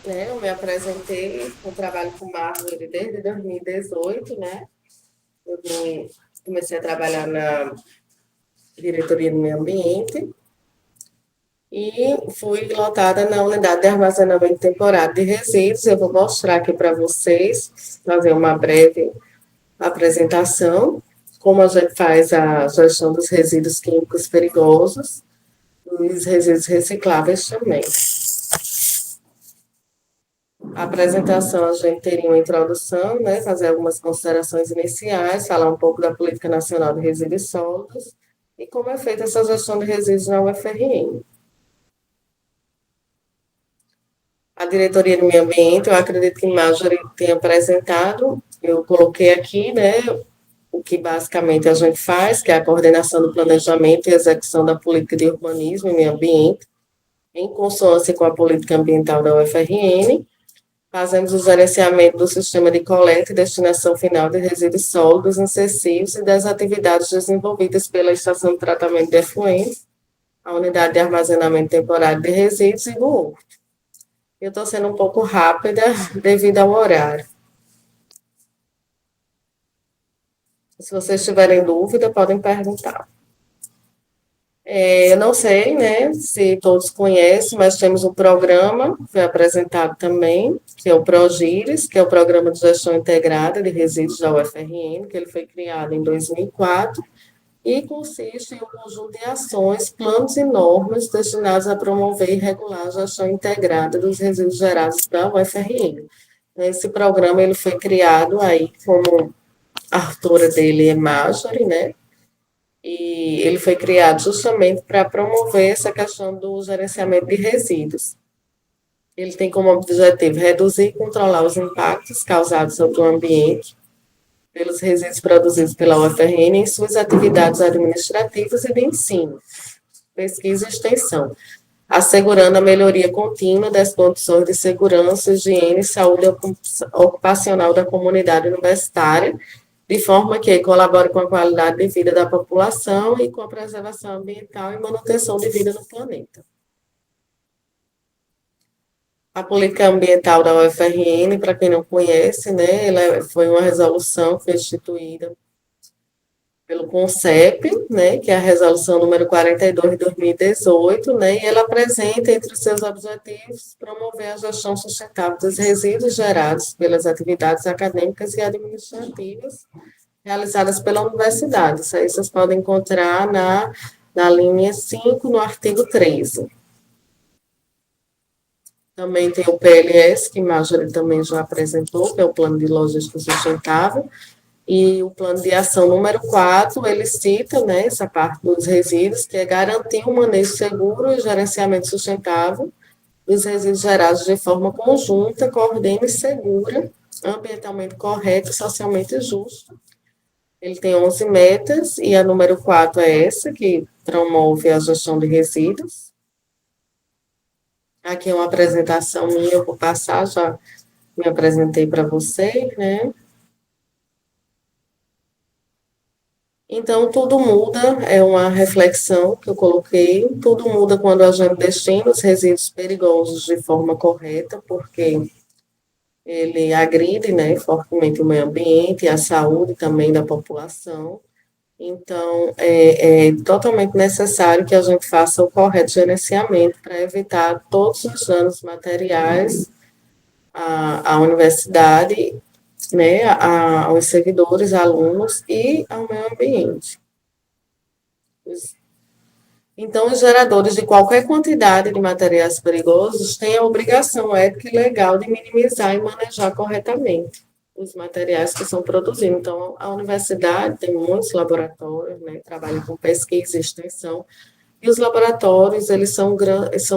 eu me apresentei, eu trabalho com Marjorie desde 2018, né? Eu comecei a trabalhar na diretoria do meio ambiente e fui lotada na unidade de armazenamento temporário de resíduos. Eu vou mostrar aqui para vocês, fazer uma breve apresentação, como a gente faz a gestão dos resíduos químicos perigosos, os resíduos recicláveis também. A apresentação, a gente teria uma introdução, né, fazer algumas considerações iniciais, falar um pouco da Política Nacional de Resíduos Sólidos e como é feita essa gestão de resíduos na UFRN. A diretoria do meio ambiente, eu acredito que Marjorie tenha apresentado, eu coloquei aqui, né, o que basicamente a gente faz, que é a coordenação do planejamento e execução da política de urbanismo e meio ambiente, em consonância com a política ambiental da UFRN. Fazemos o gerenciamento do sistema de coleta e destinação final de resíduos sólidos inacessíveis e das atividades desenvolvidas pela Estação de Tratamento de Efluentes, a Unidade de Armazenamento Temporário de Resíduos e do outro. Eu estou sendo um pouco rápida devido ao horário. Se vocês tiverem dúvida, podem perguntar. Eu não sei, né, se todos conhecem, mas temos um programa, que foi apresentado também, que é o PROGIRES, que é o Programa de Gestão Integrada de Resíduos da UFRN, que ele foi criado em 2004, e consiste em um conjunto de ações, planos e normas destinados a promover e regular a gestão integrada dos resíduos gerados da UFRN. Esse programa ele foi criado aí como a autora dele é Marjorie, né? E ele foi criado justamente para promover essa questão do gerenciamento de resíduos. Ele tem como objetivo reduzir e controlar os impactos causados sobre o ambiente pelos resíduos produzidos pela UFRN em suas atividades administrativas e de ensino, pesquisa e extensão, assegurando a melhoria contínua das condições de segurança, higiene e saúde ocupacional da comunidade universitária, de forma que colabore com a qualidade de vida da população e com a preservação ambiental e manutenção de vida no planeta. A política ambiental da UFRN, para quem não conhece, né, ela foi uma resolução que foi instituída pelo CONCEP, né, que é a resolução número 42 de 2018, né, e ela apresenta entre os seus objetivos promover a gestão sustentável dos resíduos gerados pelas atividades acadêmicas e administrativas realizadas pela universidade. Isso aí vocês podem encontrar na linha 5, no artigo 13. Também tem o PLS, que Marjorie também já apresentou, que é o Plano de Logística Sustentável, e o plano de ação número 4, ele cita, né, essa parte dos resíduos, que é garantir um manejo seguro e gerenciamento sustentável dos resíduos gerados de forma conjunta, coordenada e segura, ambientalmente correta e socialmente justa. Ele tem 11 metas, e a número 4 é essa, que promove a gestão de resíduos. Aqui é uma apresentação minha, eu vou passar, já me apresentei para vocês, né? Então, tudo muda, é uma reflexão que eu coloquei, tudo muda quando a gente destina os resíduos perigosos de forma correta, porque ele agride, né, fortemente o meio ambiente e a saúde também da população. Então, é totalmente necessário que a gente faça o correto gerenciamento para evitar todos os danos materiais à universidade, né, aos servidores, alunos e ao meio ambiente. Então, os geradores de qualquer quantidade de materiais perigosos têm a obrigação ética e legal de minimizar e manejar corretamente os materiais que são produzidos. Então, a universidade tem muitos laboratórios, né, trabalha com pesquisa e extensão, e os laboratórios, eles são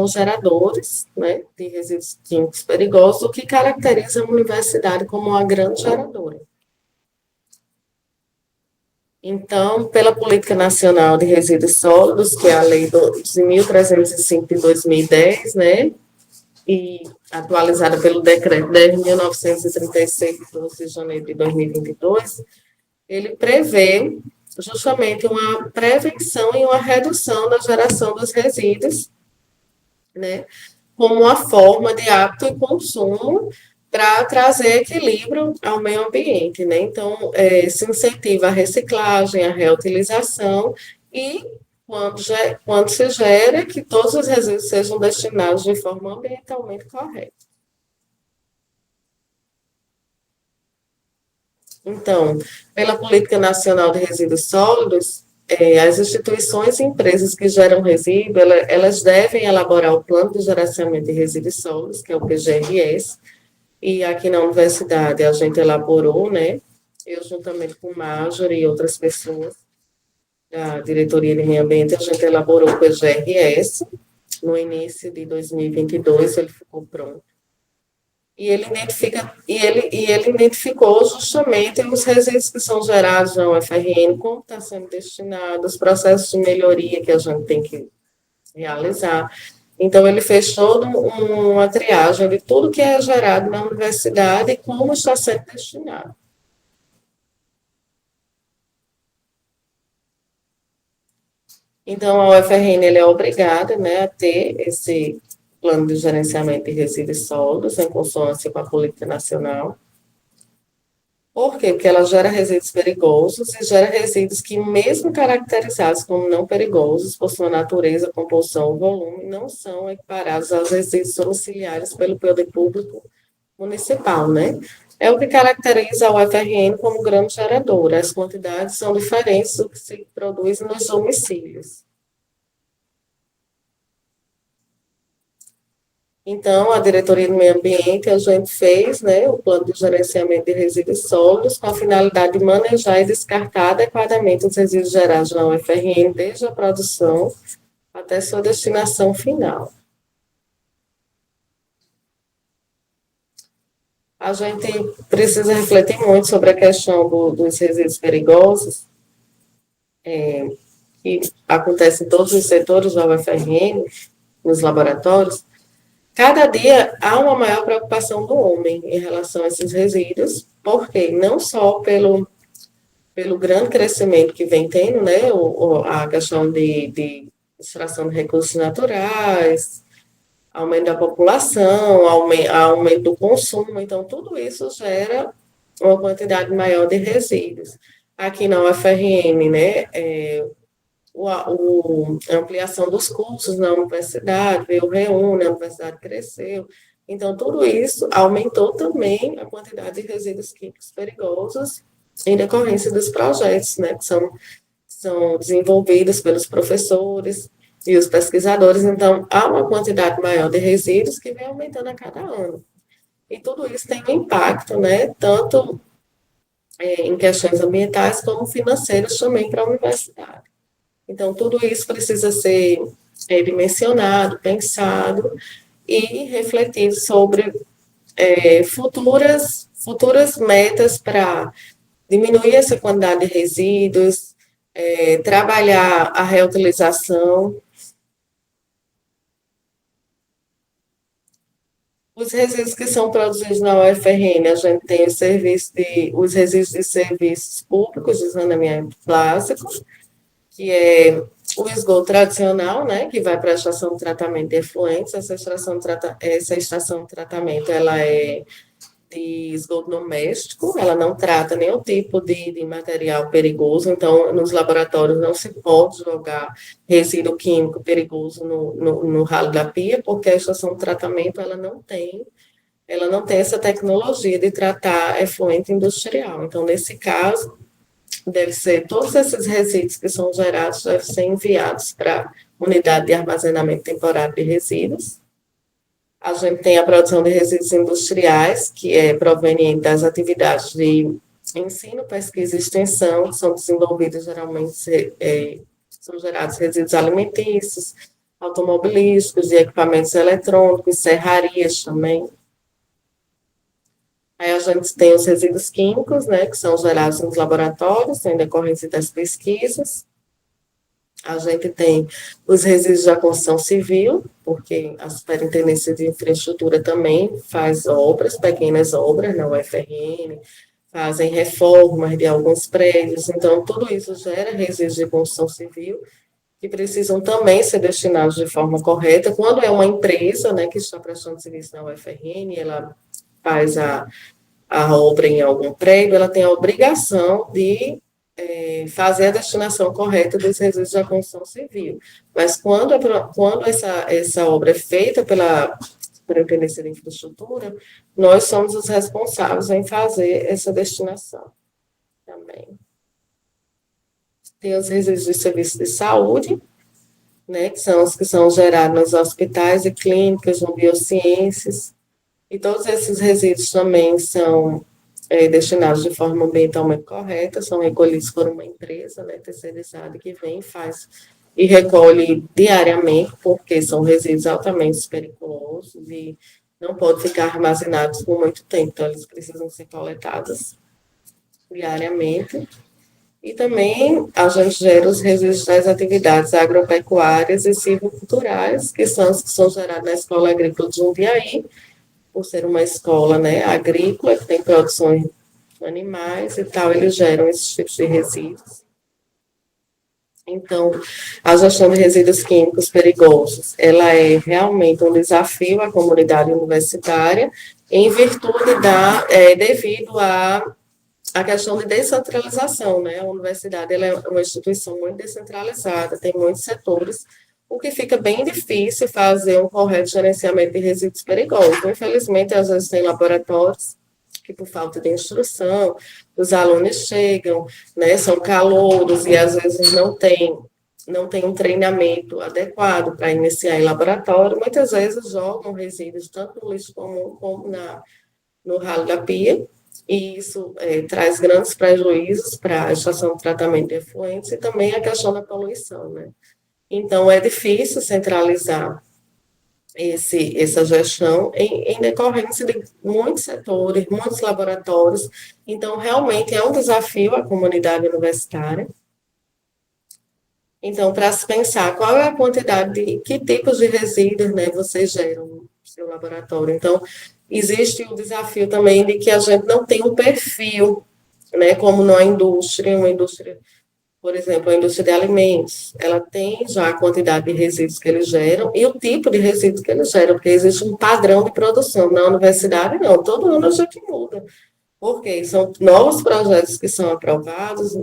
geradores, né, de resíduos químicos perigosos, o que caracteriza a universidade como uma grande geradora. Então, pela Política Nacional de Resíduos Sólidos, que é a Lei 12.305 de 2010, né, e atualizada pelo Decreto 10.936, de 12 de janeiro de 2022, ele prevê justamente uma prevenção e uma redução da geração dos resíduos, né, como uma forma de hábito e consumo para trazer equilíbrio ao meio ambiente, né? Então, se incentiva a reciclagem, a reutilização e, quando se gera, que todos os resíduos sejam destinados de forma ambientalmente correta. Então, pela Política Nacional de Resíduos Sólidos, as instituições e empresas que geram resíduo, elas devem elaborar o Plano de Gerenciamento de Resíduos Sólidos, que é o PGRS, e aqui na universidade a gente elaborou, né, eu juntamente com Marjorie e outras pessoas da Diretoria de Meio Ambiente, a gente elaborou o PGRS, no início de 2022 ele ficou pronto. E ele identificou justamente os resíduos que são gerados na UFRN, como está sendo destinado, os processos de melhoria que a gente tem que realizar. Então, ele fez toda uma triagem de tudo que é gerado na universidade e como está sendo destinado. Então, a UFRN é obrigada, né, a ter esse Plano de Gerenciamento de Resíduos Sólidos, em consonância com a Política Nacional. Por quê? Porque ela gera resíduos perigosos e gera resíduos que, mesmo caracterizados como não perigosos, por sua natureza, composição ou volume, não são equiparados aos resíduos domiciliares pelo poder público municipal, né? É o que caracteriza a UFRN como grande geradora. As quantidades são diferentes do que se produz nos domicílios. Então, a Diretoria do Meio Ambiente, a gente fez, né, o plano de gerenciamento de resíduos sólidos com a finalidade de manejar e descartar adequadamente os resíduos gerados na UFRN, desde a produção até sua destinação final. A gente precisa refletir muito sobre a questão dos resíduos perigosos, que acontece em todos os setores da UFRN, nos laboratórios. Cada dia há uma maior preocupação do homem em relação a esses resíduos, porque não só pelo grande crescimento que vem tendo, né, a questão de extração de recursos naturais, aumento da população, aumento do consumo, então tudo isso gera uma quantidade maior de resíduos. Aqui na UFRN, né, a ampliação dos cursos na universidade, veio o Reúne, a universidade cresceu. Então, tudo isso aumentou também a quantidade de resíduos químicos perigosos em decorrência dos projetos, né, que são desenvolvidos pelos professores e os pesquisadores. Então, há uma quantidade maior de resíduos que vem aumentando a cada ano. E tudo isso tem um impacto, né, tanto em questões ambientais como financeiras também para a universidade. Então, tudo isso precisa ser dimensionado, pensado e refletido sobre futuras metas para diminuir essa quantidade de resíduos, trabalhar a reutilização. Os resíduos que são produzidos na UFRN, a gente tem os resíduos de serviços públicos de saneamento básico, que é o esgoto tradicional, né, que vai para a estação de tratamento de efluentes. Essa estação de tratamento, ela é de esgoto doméstico, ela não trata nenhum tipo de material perigoso, então, nos laboratórios não se pode jogar resíduo químico perigoso no ralo da pia, porque a estação de tratamento, ela não tem essa tecnologia de tratar efluente industrial. Então, nesse caso, todos esses resíduos que são gerados devem ser enviados para a unidade de armazenamento temporário de resíduos. A gente tem a produção de resíduos industriais, que é proveniente das atividades de ensino, pesquisa e extensão, que são desenvolvidos geralmente, são gerados resíduos alimentícios, automobilísticos e equipamentos eletrônicos, serrarias também. Aí a gente tem os resíduos químicos, né, que são gerados nos laboratórios, em decorrência das pesquisas. A gente tem os resíduos da construção civil, porque a Superintendência de Infraestrutura também faz pequenas obras na UFRN, fazem reformas de alguns prédios, então tudo isso gera resíduos de construção civil, que precisam também ser destinados de forma correta. Quando é uma empresa, né, que está prestando serviço na UFRN, ela faz a obra em algum prédio, ela tem a obrigação de fazer a destinação correta dos resíduos da construção civil. Mas quando essa obra é feita pela Superintendência de Infraestrutura, nós somos os responsáveis em fazer essa destinação também. Tem os resíduos de serviço de saúde, né, que são os que são gerados nos hospitais e clínicas, no biociências, e todos esses resíduos também são destinados de forma ambientalmente correta, são recolhidos por uma empresa, né, terceirizada, que vem, faz e recolhe diariamente, porque são resíduos altamente periculosos e não podem ficar armazenados por muito tempo, então eles precisam ser coletados diariamente. E também a gente gera os resíduos das atividades agropecuárias e silviculturais, que são os que são gerados na Escola Agrícola de Jundiaí, por ser uma escola, né, agrícola, que tem produções de animais e tal, eles geram esses tipos de resíduos. Então, a gestão de resíduos químicos perigosos, ela é realmente um desafio à comunidade universitária, em virtude devido à questão de descentralização, né? A universidade ela é uma instituição muito descentralizada, tem muitos setores, o que fica bem difícil fazer um correto gerenciamento de resíduos perigosos. Infelizmente, às vezes tem laboratórios que, por falta de instrução, os alunos chegam, né, são calouros e às vezes não têm não tem um treinamento adequado para iniciar em laboratório, muitas vezes jogam resíduos tanto no lixo comum como no ralo da pia, e isso traz grandes prejuízos para a estação de tratamento de efluentes e também a questão da poluição, né? Então, é difícil centralizar essa gestão em decorrência de muitos setores, muitos laboratórios. Então, realmente é um desafio à comunidade universitária. Então, para se pensar qual é a quantidade de que tipos de resíduos, né, vocês geram no seu laboratório. Então, existe o desafio também de que a gente não tem um perfil, né, como na indústria, uma indústria, por exemplo, a indústria de alimentos, ela tem já a quantidade de resíduos que eles geram e o tipo de resíduos que eles geram, porque existe um padrão de produção. Na universidade, não, todo ano a gente muda, porque são novos projetos que são aprovados,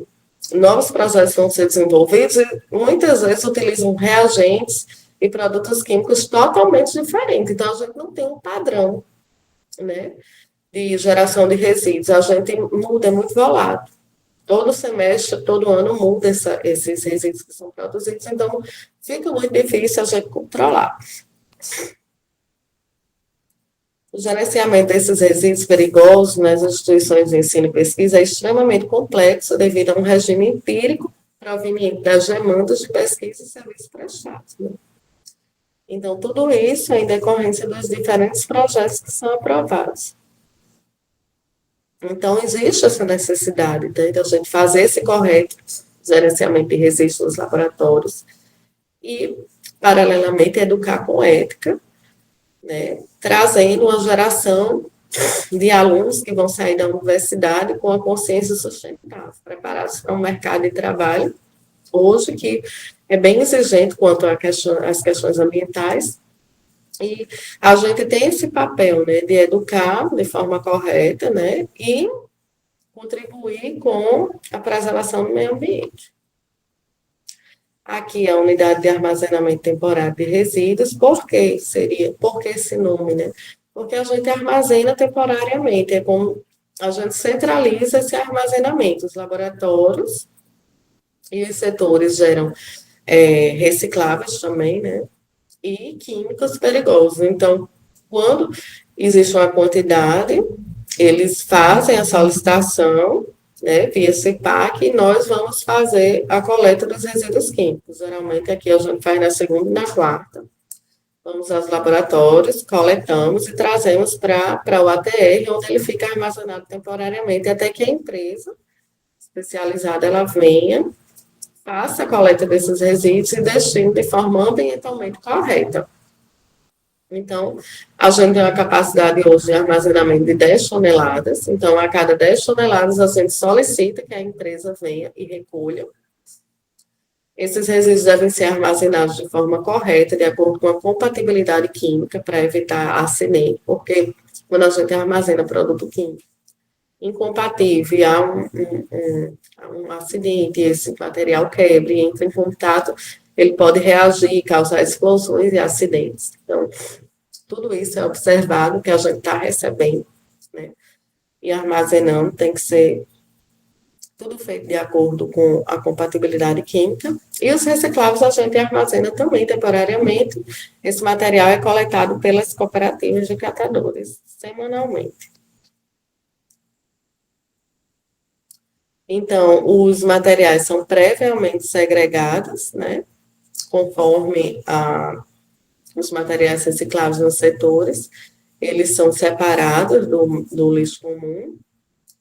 novos projetos vão ser desenvolvidos e muitas vezes utilizam reagentes e produtos químicos totalmente diferentes. Então, a gente não tem um padrão, né, de geração de resíduos. A gente muda, é muito volátil. Todo semestre, todo ano muda esses resíduos que são produzidos, então fica muito difícil a gente controlar. O gerenciamento desses resíduos perigosos nas instituições de ensino e pesquisa é extremamente complexo devido a um regime empírico proveniente das demandas de pesquisa e serviços prestados, né? Então, tudo isso é em decorrência dos diferentes projetos que são aprovados. Então, existe essa necessidade, né, de a gente fazer esse correto gerenciamento de resíduos nos laboratórios e, paralelamente, educar com ética, né, trazendo uma geração de alunos que vão sair da universidade com a consciência sustentável, preparados para um mercado de trabalho, hoje, que é bem exigente quanto às questões ambientais, e a gente tem esse papel, né, de educar de forma correta, né, e contribuir com a preservação do meio ambiente. Aqui a unidade de armazenamento temporário de resíduos, por que esse nome, né? Porque a gente armazena temporariamente, é como a gente centraliza esse armazenamento. Os laboratórios e os setores geram recicláveis também, né? E químicos perigosos. Então, quando existe uma quantidade, eles fazem a solicitação, né, via CIPAC, e nós vamos fazer a coleta dos resíduos químicos. Geralmente, aqui a gente faz na segunda e na quarta. Vamos aos laboratórios, coletamos e trazemos para o ATR, onde ele fica armazenado temporariamente, até que a empresa especializada ela venha, faça a coleta desses resíduos e destine de forma ambientalmente correta. Então, a gente tem uma capacidade hoje de armazenamento de 10 toneladas. Então, a cada 10 toneladas, a gente solicita que a empresa venha e recolha. Esses resíduos devem ser armazenados de forma correta, de acordo com a compatibilidade química, para evitar acidente, porque quando a gente armazena produto químico incompatível e há um acidente, esse material quebre, entra em contato, ele pode reagir, causar explosões e acidentes. Então, tudo isso é observado que a gente está recebendo, né? E armazenando, tem que ser tudo feito de acordo com a compatibilidade química. E os recicláveis a gente armazena também temporariamente. Esse material é coletado pelas cooperativas de catadores, semanalmente. Então, os materiais são previamente segregados, né, conforme os materiais recicláveis nos setores, eles são separados do lixo comum,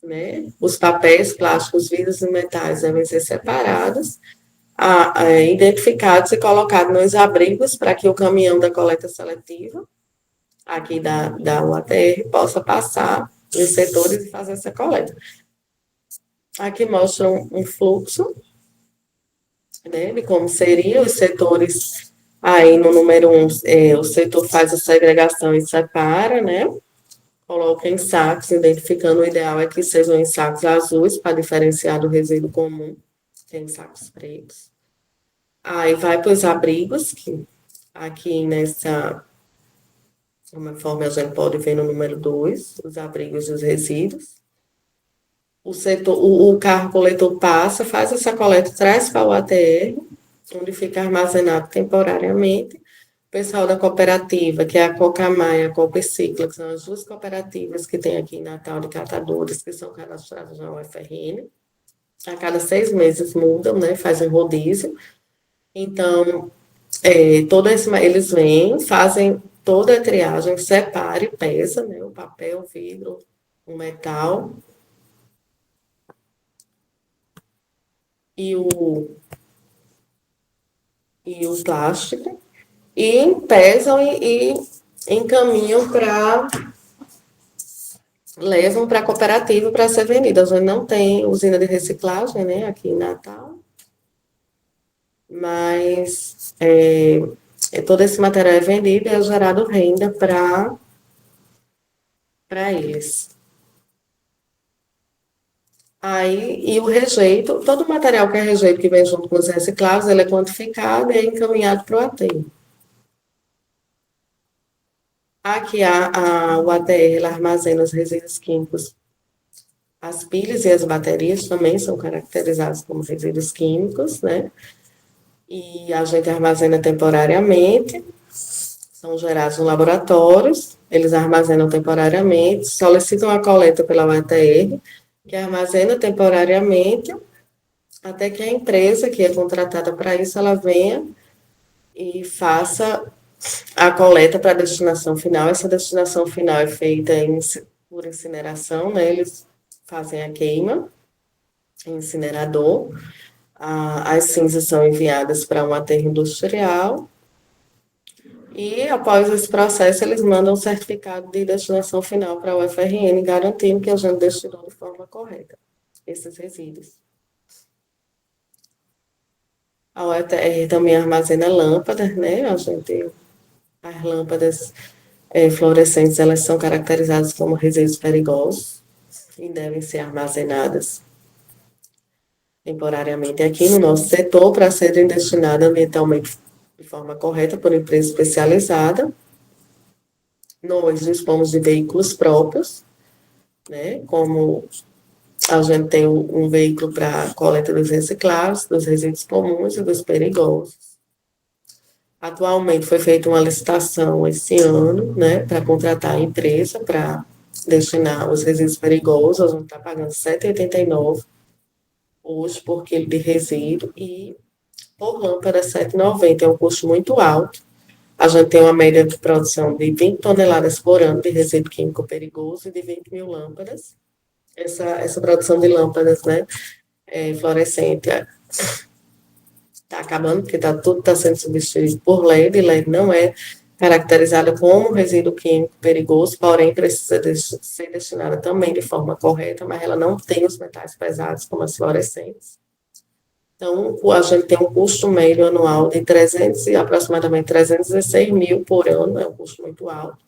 né, os papéis, plásticos, vidros e metais devem ser separados, identificados e colocados nos abrigos para que o caminhão da coleta seletiva, aqui da UATR, possa passar nos setores e fazer essa coleta. Aqui mostra um fluxo, né, de como seriam os setores. Aí, no número 1, o setor faz a segregação e separa, né? Coloca em sacos, identificando o ideal é que sejam em sacos azuis, para diferenciar do resíduo comum, tem sacos pretos. Aí vai para os abrigos, que aqui conforme a gente pode ver no número 2, os abrigos dos resíduos. O carro coletor passa, faz essa coleta, traz para o ATR, onde fica armazenado temporariamente. O pessoal da cooperativa, que é a Cocamar e a Copecicla, que são as duas cooperativas que tem aqui em Natal de catadores, que são cadastrados na UFRN. A cada 6 meses mudam, né? Fazem rodízio. Então, eles vêm, fazem toda a triagem, separa e pesa, né? O papel, o vidro, o metal e o plástico, e pesam e encaminham levam para a cooperativa para ser vendida. A gente não tem usina de reciclagem, né, aqui em Natal, mas todo esse material é vendido e é gerado renda para eles. Aí, e o rejeito, todo o material que é rejeito que vem junto com os reciclados, ele é quantificado e é encaminhado para o aterro. Aqui o ATR ele armazena os resíduos químicos. As pilhas e as baterias também são caracterizadas como resíduos químicos, né? E a gente armazena temporariamente, são gerados em laboratórios, eles armazenam temporariamente, solicitam a coleta pela UETR, que armazena temporariamente, até que a empresa que é contratada para isso, ela venha e faça a coleta para a destinação final. Essa destinação final é feita por incineração, né? Eles fazem a queima em incinerador, as cinzas são enviadas para um aterro industrial, e após esse processo eles mandam um certificado de destinação final para a UFRN, garantindo que a gente destinou de forma correta esses resíduos. A UETR também armazena lâmpadas, né? As lâmpadas fluorescentes, elas são caracterizadas como resíduos perigosos e devem ser armazenadas temporariamente aqui no nosso setor para serem destinadas ambientalmente de forma correta por empresa especializada. Nós dispomos de veículos próprios, né? Como a gente tem um veículo para coleta dos recicláveis, dos resíduos comuns e dos perigosos. Atualmente foi feita uma licitação esse ano, né, para contratar a empresa para destinar os resíduos perigosos. A gente está pagando R$ 7,89 hoje por quilo de resíduo e por lâmpada R$ 7,90. É um custo muito alto. A gente tem uma média de produção de 20 toneladas por ano de resíduo químico perigoso e de 20 mil lâmpadas. Essa produção de lâmpadas, né, fluorescente está acabando, porque tudo está sendo substituído por LED. E LED não é caracterizada como resíduo químico perigoso, porém precisa ser destinada também de forma correta, mas ela não tem os metais pesados como as fluorescentes. Então, a gente tem um custo médio anual de aproximadamente 316 mil por ano, é um custo muito alto.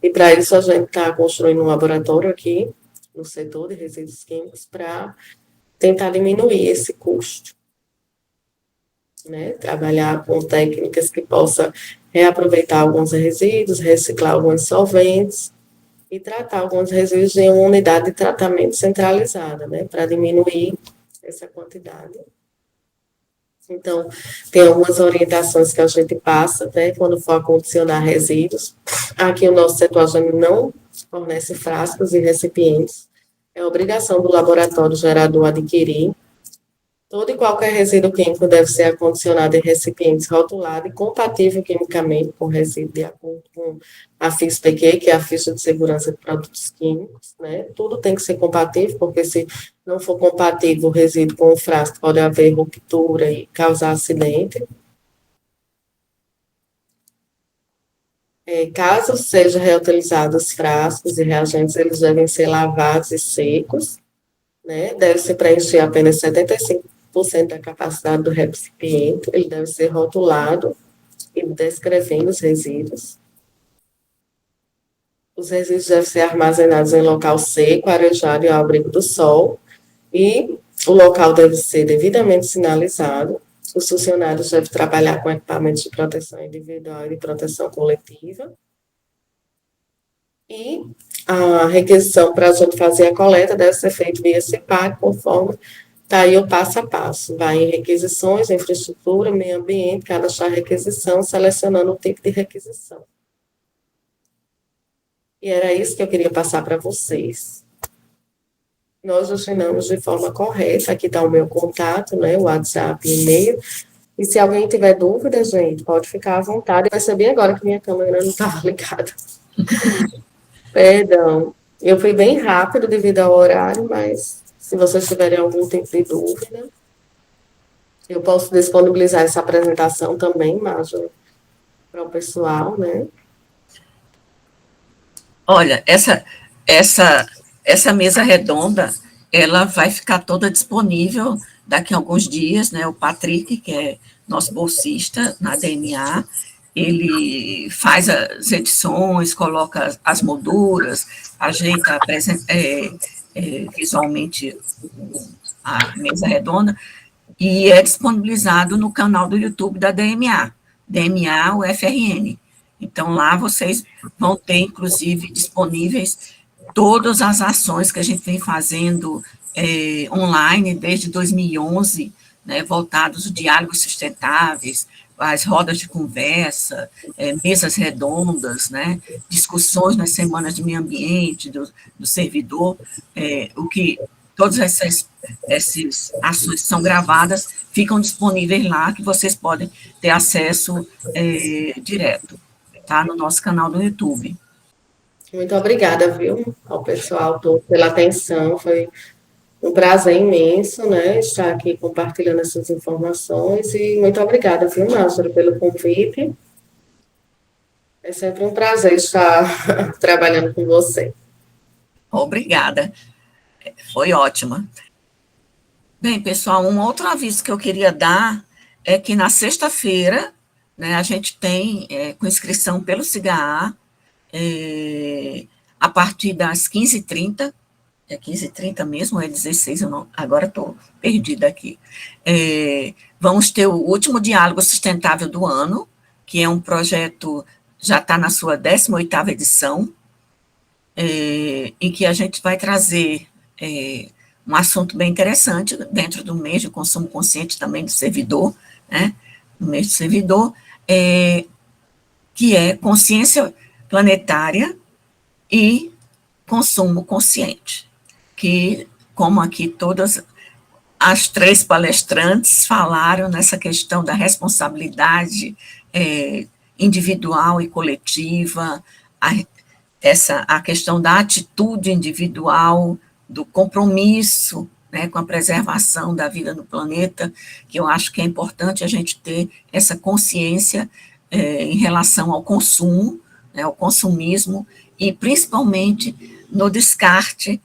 E para isso a gente está construindo um laboratório aqui no setor de resíduos químicos para tentar diminuir esse custo, né? Trabalhar com técnicas que possam reaproveitar alguns resíduos, reciclar alguns solventes e tratar alguns resíduos em uma unidade de tratamento centralizada, né? Para diminuir essa quantidade. Então, tem algumas orientações que a gente passa, né, quando for acondicionar resíduos. Aqui o nosso setor não fornece frascos e recipientes. É obrigação do laboratório gerador adquirir. Todo e qualquer resíduo químico deve ser acondicionado em recipientes rotulados e compatível quimicamente com resíduo, de acordo com a FISPQ, que é a Ficha de Segurança de Produtos Químicos, né? Tudo tem que ser compatível, porque se não for compatível o resíduo com o frasco, pode haver ruptura e causar acidente. Caso sejam reutilizados frascos e reagentes, eles devem ser lavados e secos, né? Deve-se preencher apenas 75% da capacidade do recipiente, ele deve ser rotulado e descrevendo os resíduos. Os resíduos devem ser armazenados em local seco, arejado e ao abrigo do sol, e o local deve ser devidamente sinalizado. Os funcionários devem trabalhar com equipamentos de proteção individual e de proteção coletiva. E a requisição para a gente fazer a coleta deve ser feita via CEPAC, conforme Tá aí o passo a passo. Vai em requisições, infraestrutura, meio ambiente, cadastrar requisição, selecionando o tipo de requisição. E era isso que eu queria passar para vocês. Nós assinamos de forma correta. Aqui está o meu contato, né? O WhatsApp e e-mail. E se alguém tiver dúvida, gente, pode ficar à vontade. Eu percebi agora que minha câmera não estava ligada. Perdão. Eu fui bem rápido devido ao horário, mas se vocês tiverem algum tipo de dúvida, eu posso disponibilizar essa apresentação também, Márcio, para o pessoal, né? Olha, essa mesa redonda, ela vai ficar toda disponível daqui a alguns dias, né? O Patrick, que é nosso bolsista na DNA, ele faz as edições, coloca as molduras, ajeita visualmente a mesa redonda, e é disponibilizado no canal do YouTube da DMA UFRN. Então, lá vocês vão ter, inclusive, disponíveis todas as ações que a gente vem fazendo online desde 2011, né, voltados aos diálogos sustentáveis, as rodas de conversa, mesas redondas, né, discussões nas semanas de meio ambiente, do servidor, todas essas ações são gravadas, ficam disponíveis lá, que vocês podem ter acesso direto, tá, no nosso canal do YouTube. Muito obrigada, viu, ao pessoal todo pela atenção. Foi um prazer imenso, né, estar aqui compartilhando essas informações. E muito obrigada, viu, Márcio, pelo convite. É sempre um prazer estar trabalhando com você. Obrigada. Foi ótima. Bem, pessoal, um outro aviso que eu queria dar é que na sexta-feira, né, a gente tem, com inscrição pelo CIGA, a partir das 15h30, é 15h30 mesmo, ou é 16, agora estou perdida aqui, vamos ter o último diálogo sustentável do ano, que é um projeto, já está na sua 18ª edição, em que a gente vai trazer um assunto bem interessante, dentro do mês de consumo consciente também do servidor, né, no mês do servidor, que é consciência planetária e consumo consciente, que, como aqui todas as 3 palestrantes falaram nessa questão da responsabilidade individual e coletiva, a questão da atitude individual, do compromisso, né, com a preservação da vida no planeta, que eu acho que é importante a gente ter essa consciência em relação ao consumo, né, ao consumismo, e principalmente no descarte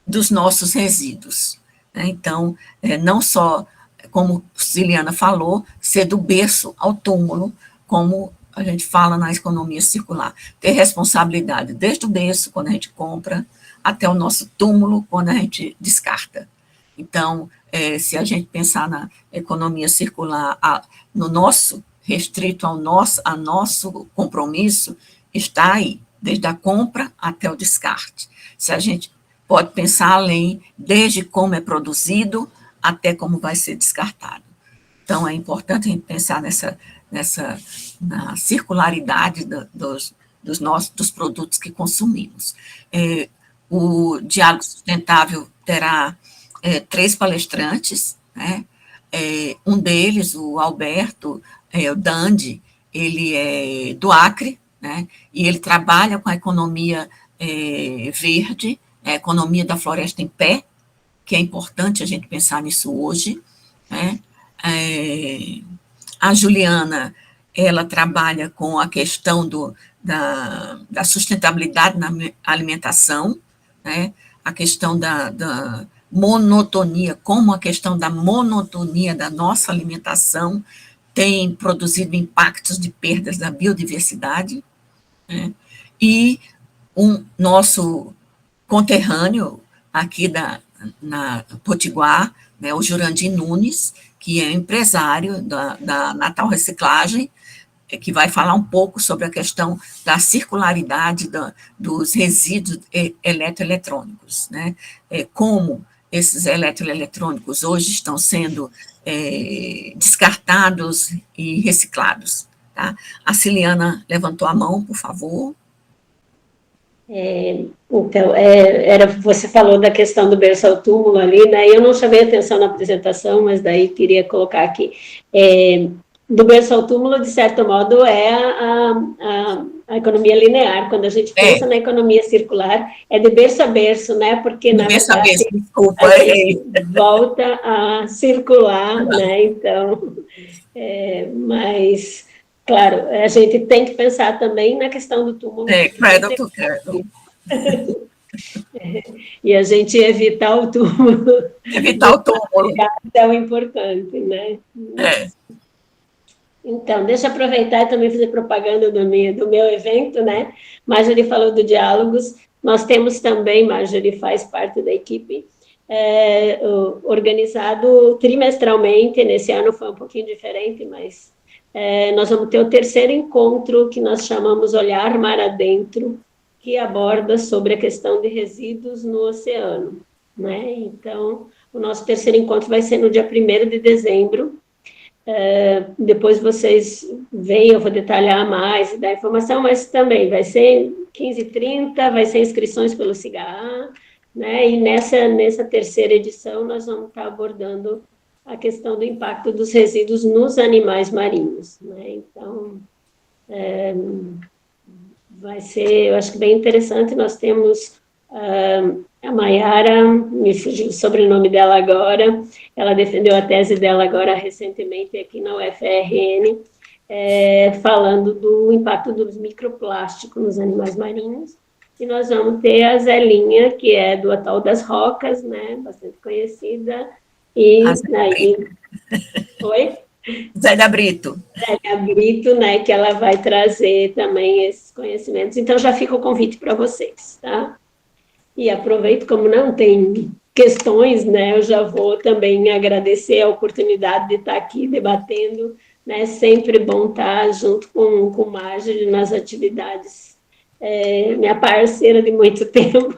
dos nossos resíduos, né? Então, não só, como Ciliana falou, ser do berço ao túmulo, como a gente fala na economia circular, ter responsabilidade desde o berço, quando a gente compra, até o nosso túmulo, quando a gente descarta. Então, se a gente pensar na economia circular, no nosso, restrito a nosso compromisso, está aí, desde a compra até o descarte. Se a gente pode pensar além, desde como é produzido até como vai ser descartado. Então, é importante a gente pensar na circularidade dos produtos que consumimos. O Diálogo Sustentável terá 3 palestrantes, né? Um deles, o Alberto o Dandi, ele é do Acre, né? E ele trabalha com a economia verde, a economia da floresta em pé, que é importante a gente pensar nisso hoje, né? A Juliana, ela trabalha com a questão da sustentabilidade na alimentação, né? A questão da monotonia, como a questão da monotonia da nossa alimentação tem produzido impactos de perdas da biodiversidade, né? E nosso conterrâneo aqui na Potiguar, né, o Jurandir Nunes, que é empresário da Natal Reciclagem, que vai falar um pouco sobre a questão da circularidade dos resíduos eletroeletrônicos, né? Como esses eletroeletrônicos hoje estão sendo descartados e reciclados? Tá? A Ciliana levantou a mão, por favor. Então, você falou da questão do berço ao túmulo ali, né? Eu não chamei atenção na apresentação, mas daí queria colocar aqui. Do berço ao túmulo, de certo modo, é a economia linear. Quando a gente pensa na economia circular, é de berço a berço, né? Porque, na verdade, desculpa, a gente volta a circular, né? Então, mas... Claro, a gente tem que pensar também na questão do túmulo. Credo. E a gente evitar o túmulo. Evitar o túmulo. É o importante, né? Então, deixa eu aproveitar e também fazer propaganda do meu evento, né? Marjorie falou do Diálogos. Nós temos também, Marjorie faz parte da equipe, organizado trimestralmente. Nesse ano foi um pouquinho diferente, mas... nós vamos ter o terceiro encontro, que nós chamamos Olhar Mar Adentro, que aborda sobre a questão de resíduos no oceano, né? Então, o nosso terceiro encontro vai ser no dia 1º de dezembro. Depois vocês veem, eu vou detalhar mais e dar informação, mas também vai ser 15h30, vai ser inscrições pelo SIGA, né? E nessa terceira edição nós vamos estar abordando a questão do impacto dos resíduos nos animais marinhos, né? Então, vai ser, eu acho que bem interessante. Nós temos a Maiara, me fugiu o sobrenome dela agora, ela defendeu a tese dela agora recentemente aqui na UFRN, falando do impacto dos microplásticos nos animais marinhos. E nós vamos ter a Zelinha, que é do Atol das Rocas, né, bastante conhecida. E aí, oi? Zélia Brito. Zélia Brito, né, que ela vai trazer também esses conhecimentos. Então, já fica o convite para vocês, tá? E aproveito, como não tem questões, né, eu já vou também agradecer a oportunidade de estar aqui debatendo, né, sempre bom estar junto com Marjorie nas atividades. Minha parceira de muito tempo,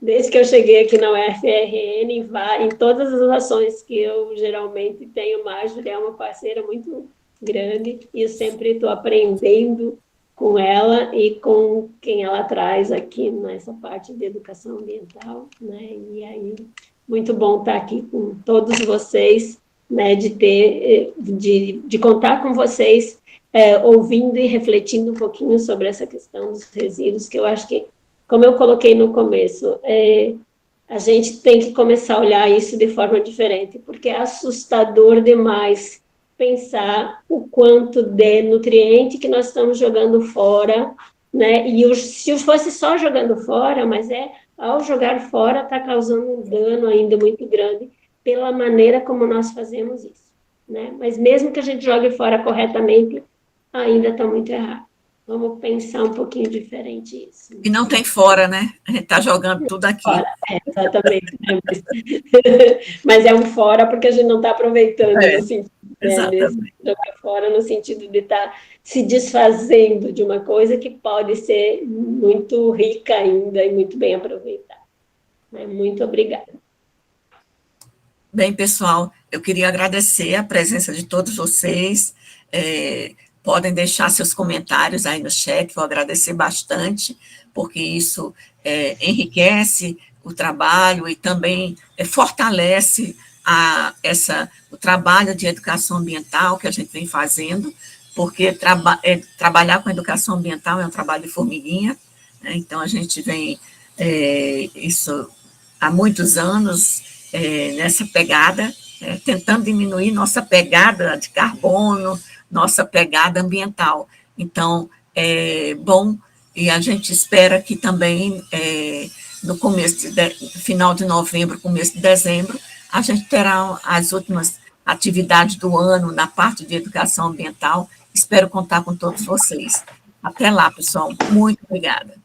desde que eu cheguei aqui na UFRN, em todas as ações que eu geralmente tenho, Marjorie é uma parceira muito grande, e eu sempre estou aprendendo com ela e com quem ela traz aqui nessa parte de educação ambiental, né? E aí, muito bom estar aqui com todos vocês, né, de contar com vocês, ouvindo e refletindo um pouquinho sobre essa questão dos resíduos, que eu acho que, como eu coloquei no começo, a gente tem que começar a olhar isso de forma diferente, porque é assustador demais pensar o quanto de nutriente que nós estamos jogando fora, né? E se fosse só jogando fora, mas ao jogar fora está causando um dano ainda muito grande pela maneira como nós fazemos isso, né? Mas mesmo que a gente jogue fora corretamente, ainda está muito errado. Vamos pensar um pouquinho diferente isso. E não tem fora, né? A gente está jogando tudo aqui. Fora, exatamente. Mas é um fora porque a gente não está aproveitando, no sentido, exatamente. Jogar fora no sentido de estar se desfazendo de uma coisa que pode ser muito rica ainda e muito bem aproveitada. Muito obrigada. Bem, pessoal, eu queria agradecer a presença de todos vocês. Podem deixar seus comentários aí no chat, vou agradecer bastante, porque isso enriquece o trabalho e também fortalece o trabalho de educação ambiental que a gente vem fazendo, porque trabalhar com educação ambiental é um trabalho de formiguinha, né? Então a gente vem isso há muitos anos nessa pegada, tentando diminuir nossa pegada de carbono, nossa pegada ambiental. Então, é bom, e a gente espera que também, no final de novembro, começo de dezembro, a gente terá as últimas atividades do ano na parte de educação ambiental. Espero contar com todos vocês. Até lá, pessoal. Muito obrigada.